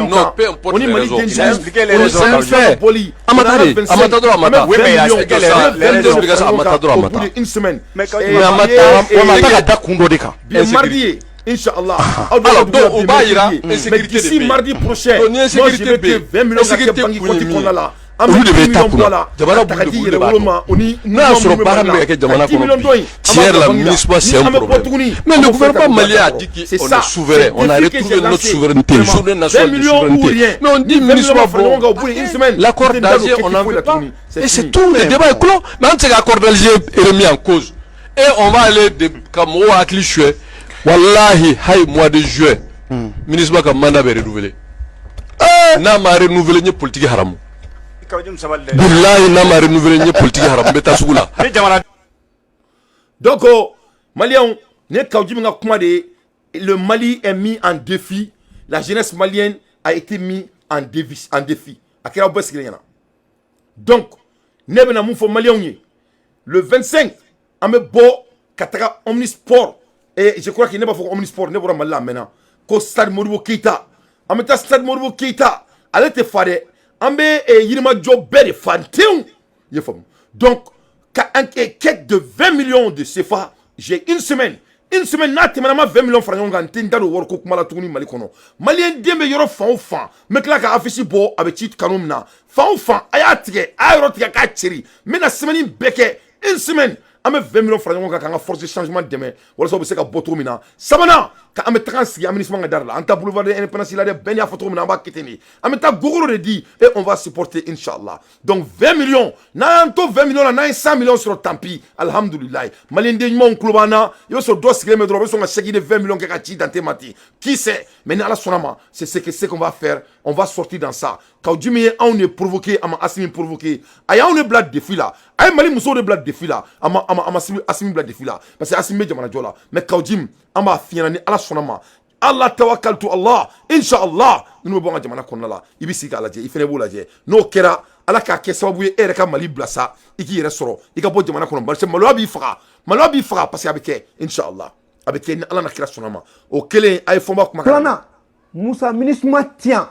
Non, peu importe les raisons. Il a expliqué les raisons. Amata. Oui, mais il a expliqué les explications Amata. Une semaine. Mais Amata, bien mardi, Inch'Allah. Alors, donc, on va y aller. Mais d'ici mardi prochain, moi je vais te 20 millions de banques là. Olu de bɛ taa kunna jamana bulu de b'a dɔn n'a y'a sɔrɔ baara min bɛ kɛ jamana kɔnɔ bi tiɲɛ yɛrɛ la MINUSMA c'est un problème mais le gouvernement malien a dit qu'on est souverain on a retrouvé notre souveraineté journée nationale de souveraineté mais on dit MINUSMA bon l'accord d'Alger on n'en veut pas et c'est tout le débat est clos mais an tɛ se ka accord d'Alger est remis en cause et on va aller ka mɔgɔw hakili suɲɛ walahi hayi mois de juin MINUSMA ka mandat bɛ renouveler n'a ma renouveler n ye politique haramu Billahi n'a ma renouvelé ni politique haram beta sugula. Donc Maliens ne kaujimi nga kuma de le Mali est mis en défi, la jeunesse malienne a été mis en défi. Akira Bossigena. Donc ne bena mun fo Maliens ni le 25 ame bo kataka omnisport et je crois qu'il n'est pas fo omnisport ne bora malla maintenant ko stade Modibo Keita ame ta stade Modibo Keita ale te fare ambe yirima job bere fantew ye fam donc ka enquête de 20 millions de CFA j'ai une semaine n'a tɛmɛna ma 20 millions fara ɲɔgɔn kan n tɛ n da don wariko kuma la tuguni Mali kɔnɔ maliyɛn den bɛ yɔrɔ fan o fan n bɛ tila ka affiche bɔ a bɛ ci kanu min na fan o fan a y'a tigɛ a y'a yɔrɔ tigɛ k'a ceri n bɛna semaine bɛɛ kɛ une semaine an bɛ 20 millions fara ɲɔgɔn kan k'an ka force de changement dɛmɛ walasa u bɛ se ka bɔ cogo min na sabanan ka an bɛ taga sigi aménagement ka da la an ta boulevard de l'indépendance la dɛ bɛɛ n'i y'a fɔ cogo min na an b'a kɛ ten de an bɛ taa gogoro de di et on va supporter inchallah donc 20 millions n'an y'an to 20 millions la n'an ye 100 millions sɔrɔ tant pis alhamdulilayi maliyɛn den ɲumanw tulo b'an na i bɛ sɔrɔ dɔ sigilen bɛ dɔrɔn o bɛ sɔn ka chèque de 20 millions kɛ ka ci Dante ma ten qui sait mais ni ala sɔnna ma c'est ce qu'on va faire on va sortir dans ça kaw ji min ye anw de provoquer a ma Assimi provoquer a y'anw de bila défi la a ye Mali musow de bila défi la a ma Assimi bila défi la parce que Assimi bɛ jamana jɔ la mais kaw ji min an b'a f'i ɲɛna ni ala sɔnna ma Allah tawakkaltu Allah inshallah n'o bɔ an ka jamana kɔnɔna la i bɛ sigi k'a lajɛ i fɛnɛ b'o lajɛ n'o kɛra ala k'a kɛ sababu ye e yɛrɛ ka Mali bila sa i k'i yɛrɛ sɔrɔ i ka bɔ jamana kɔnɔ parce que maloya b'i faga parce que a bɛ kɛ inshallah a bɛ kɛ ni ala na kira sɔnna ma o kelen a ye fɔnba kuma filanan Musa MINUSMA tiɲɛ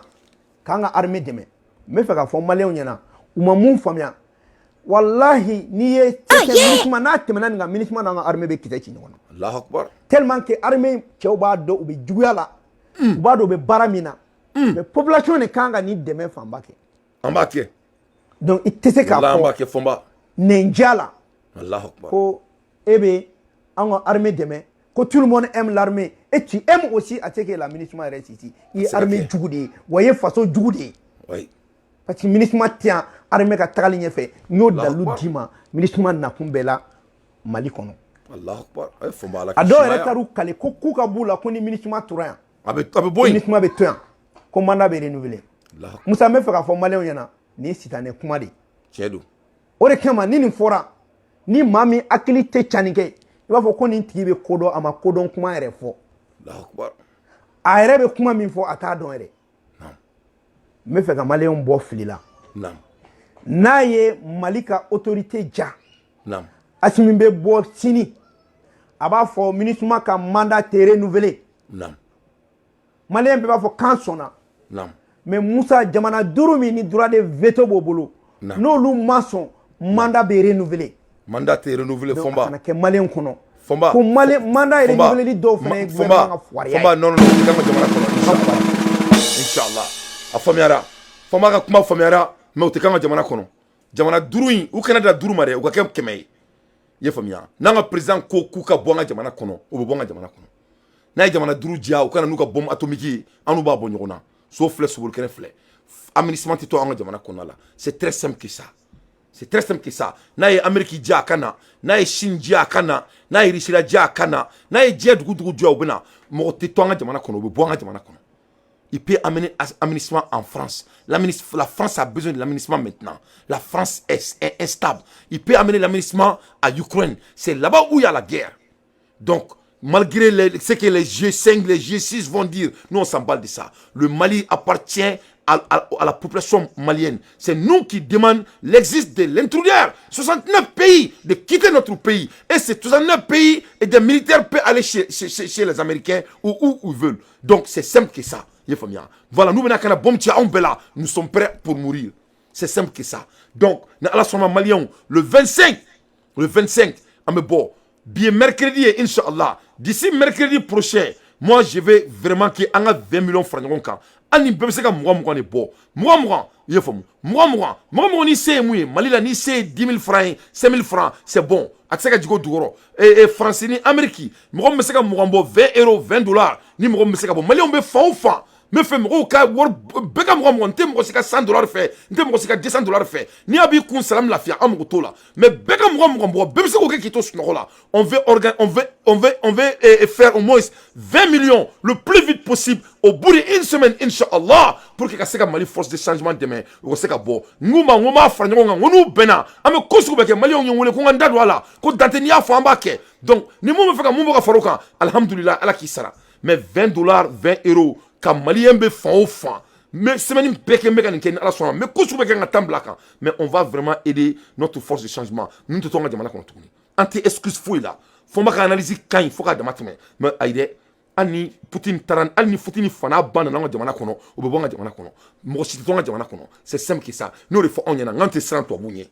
k'an ka armée dɛmɛ n bɛ fɛ k'a fɔ maliyɛnw ɲɛna u ma mun faamuya wallahi n'i ye MINUSMA n'a tɛmɛna nin kan MINUSMA n'an ka armée bɛ kisɛ ci ɲɔgɔn na Allahu akbar tellement que armée cɛw b'a dɔn u bɛ juguya la u b'a dɔn u bɛ baara min na mais population de kan ka nin dɛmɛ fanba kɛ an b'a kɛ donc i tɛ se k'a an b'a fɔ kɛ fɔnba nin diya la Allahu akbar ko e bɛ an ka armée dɛmɛ ko tout le monde aime l'armée et tu aimes aussi à ce que la MINUSMA reste ici i ye armée jugu de ye wa i ye faso jugu de ye oui parce que MINUSMA tɛ armée ka tagali ɲɛfɛ n y'o dalu d'i ma MINUSMA nakun bɛɛ la Mali kɔnɔ Allahu akbar a ye fɔnba ala a dɔw yɛrɛ taar'u kale ko k'u ka b'u la ko ni MINUSMA tora yan a bɛ bɔ yen MINUSMA bɛ to yan ko mandat bɛ renouveler Musa n bɛ fɛ k'a fɔ maliyɛnw ɲɛna nin ye sitanɛ kuma de ye tiɲɛ don o de kama ni nin fɔra ni maa min hakili tɛ cani kɛ i b'a fɔ ko nin tigi bɛ kodɔn a ma kodɔn kuma yɛrɛ fɔ a yɛrɛ bɛ kuma min fɔ a t'a dɔn yɛrɛ n bɛ fɛ ka maliyɛnw bɔ fili la n'a ye Mali ka autorité ja Assimi bɛ bɔ sini a b'a fɔ MINUSMA ka mandat tɛ renouveler maliyɛn bɛɛ b'a fɔ k'an sɔnna mais Musa jamana 5 min ni droit de veto b'o bolo n'olu ma sɔn mandat bɛ renouveler mandat tɛ renouveler fɔnba kana kɛ maliyɛn kɔnɔ fɔnba ko mandat renouveler dɔw fana ye gouvernement ka fariya ye fɔnba non non non ka jamana kɔnɔ inshallah a faamuyara fɔnba ka kuma faamuyara mais o tɛ kan ka jamana kɔnɔ jamana 5 in u kana da 5 ma dɛ u ka kɛ 100 ye i ye faamuya n'an ka président ko k'u ka bɔ an ka jamana kɔnɔ u bɛ bɔ an ka jamana kɔnɔ n'a ye jamana 5 diya u kana n'u ka bombe atomique ye an n'u b'a bɔ ɲɔgɔn na so filɛ sobolokɛnɛ filɛ aménagement tɛ to an ka jamana kɔnɔ la c'est très simple que ça c'est très simple que ça n'a ye Amérique diya a ka na n'a ye Chine diya a ka na n'a ye Russie diya a ka na n'a ye diɲɛ dugu diya u bɛ na mɔgɔ tɛ to an ka jamana kɔnɔ u bɛ bɔ an ka jamana kɔnɔ il peut amener aménagement en France. La France a besoin de l'aménagement maintenant. La France est instable. Il peut amener l'aménagement à Ukraine. C'est là-bas où il y a la guerre. Donc, malgré ce que les G5, les G6 vont dire, nous on s'en bat de ça. Le Mali appartient à la population malienne. C'est nous qui demandons l'existence de l'intruder. 69 pays de quitter notre pays. Et ces 69 pays et des militaires peuvent aller chez les Américains ou où ils veulent. Donc, c'est simple que ça. Voilà, nous nous sommes prêts pour mourir. C'est simple que ça. Donc, nous allons Maliens le 25, bien mercredi, Inch'Allah. D'ici mercredi prochain, moi je vais vraiment qu'il y ait 20 millions de francs. Ani bɛɛ bɛ se ka mugan de bɔ mugan i ye faamu mugan ni se ye mun ye Mali la ni se ye 10 000 francs ye 5 000 francs c'est bon a tɛ se ka jigin o jukɔrɔ France ni Amérique mɔgɔ min bɛ se ka mugan bɔ 20 euros 20 dollars ni mɔgɔ min bɛ se ka bɔ maliyɛnw bɛ fan o fan n bɛ fɛ mɔgɔw ka wari bɛɛ ka mugan n tɛ mɔgɔ si ka $100 fɛ n tɛ mɔgɔ si ka $200 fɛ n'i y'a b'i kun salam lafiya an mago t'o la mais bɛɛ ka mugan bɔ bɛɛ bɛ se k'o kɛ k'i to sunɔgɔ la on veut faire au moins 20 millions le plus vite possible au bout d'une semaine Inch'Allah pour que ka se ka Mali force de changement dɛmɛ u ka se ka bɔ n b'a fara ɲɔgɔn kan n ko n'u bɛnna an bɛ ko sugu bɛɛ kɛ maliyɛnw ye n wele ko n ka n da don a la ko Dante n'i y'a fɔ an b'a kɛ donc ni mun bɛ fɛ ka mun bɔ ka fara o kan alhamdulillah ala k'i sara mais $20 20 euros ka maliyɛn bɛ fan o fan mais semaine bɛɛ kɛ n bɛ ka nin kɛ ni ala sɔnna mais ko sugu bɛ kɛ n ka temps bila a kan mais on va vraiment aider notre force de changement ninnu tɛ to an ka jamana kɔnɔ tuguni an tɛ excuse foyi la fo n b'a ka analyse ka ɲi fo k'a dama tɛmɛ mais ayi dɛ hali ni Poutine taara hali ni Poutine fana ban na an ka jamana kɔnɔ o bɛ bɔ an ka jamana kɔnɔ mɔgɔ si tɛ to an ka jamana kɔnɔ c'est simple que ça n'o de fɔ anw ɲɛna n k'an tɛ siran tubabuw ɲɛ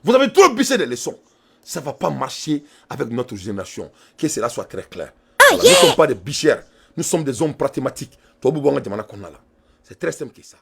Vous avez trop biché des leçons. Ça ne va pas marcher avec notre génération. Que cela soit très clair. Voilà, nous ne sommes pas des bichères. Nous sommes des hommes pragmatiques. C'est très simple que ça.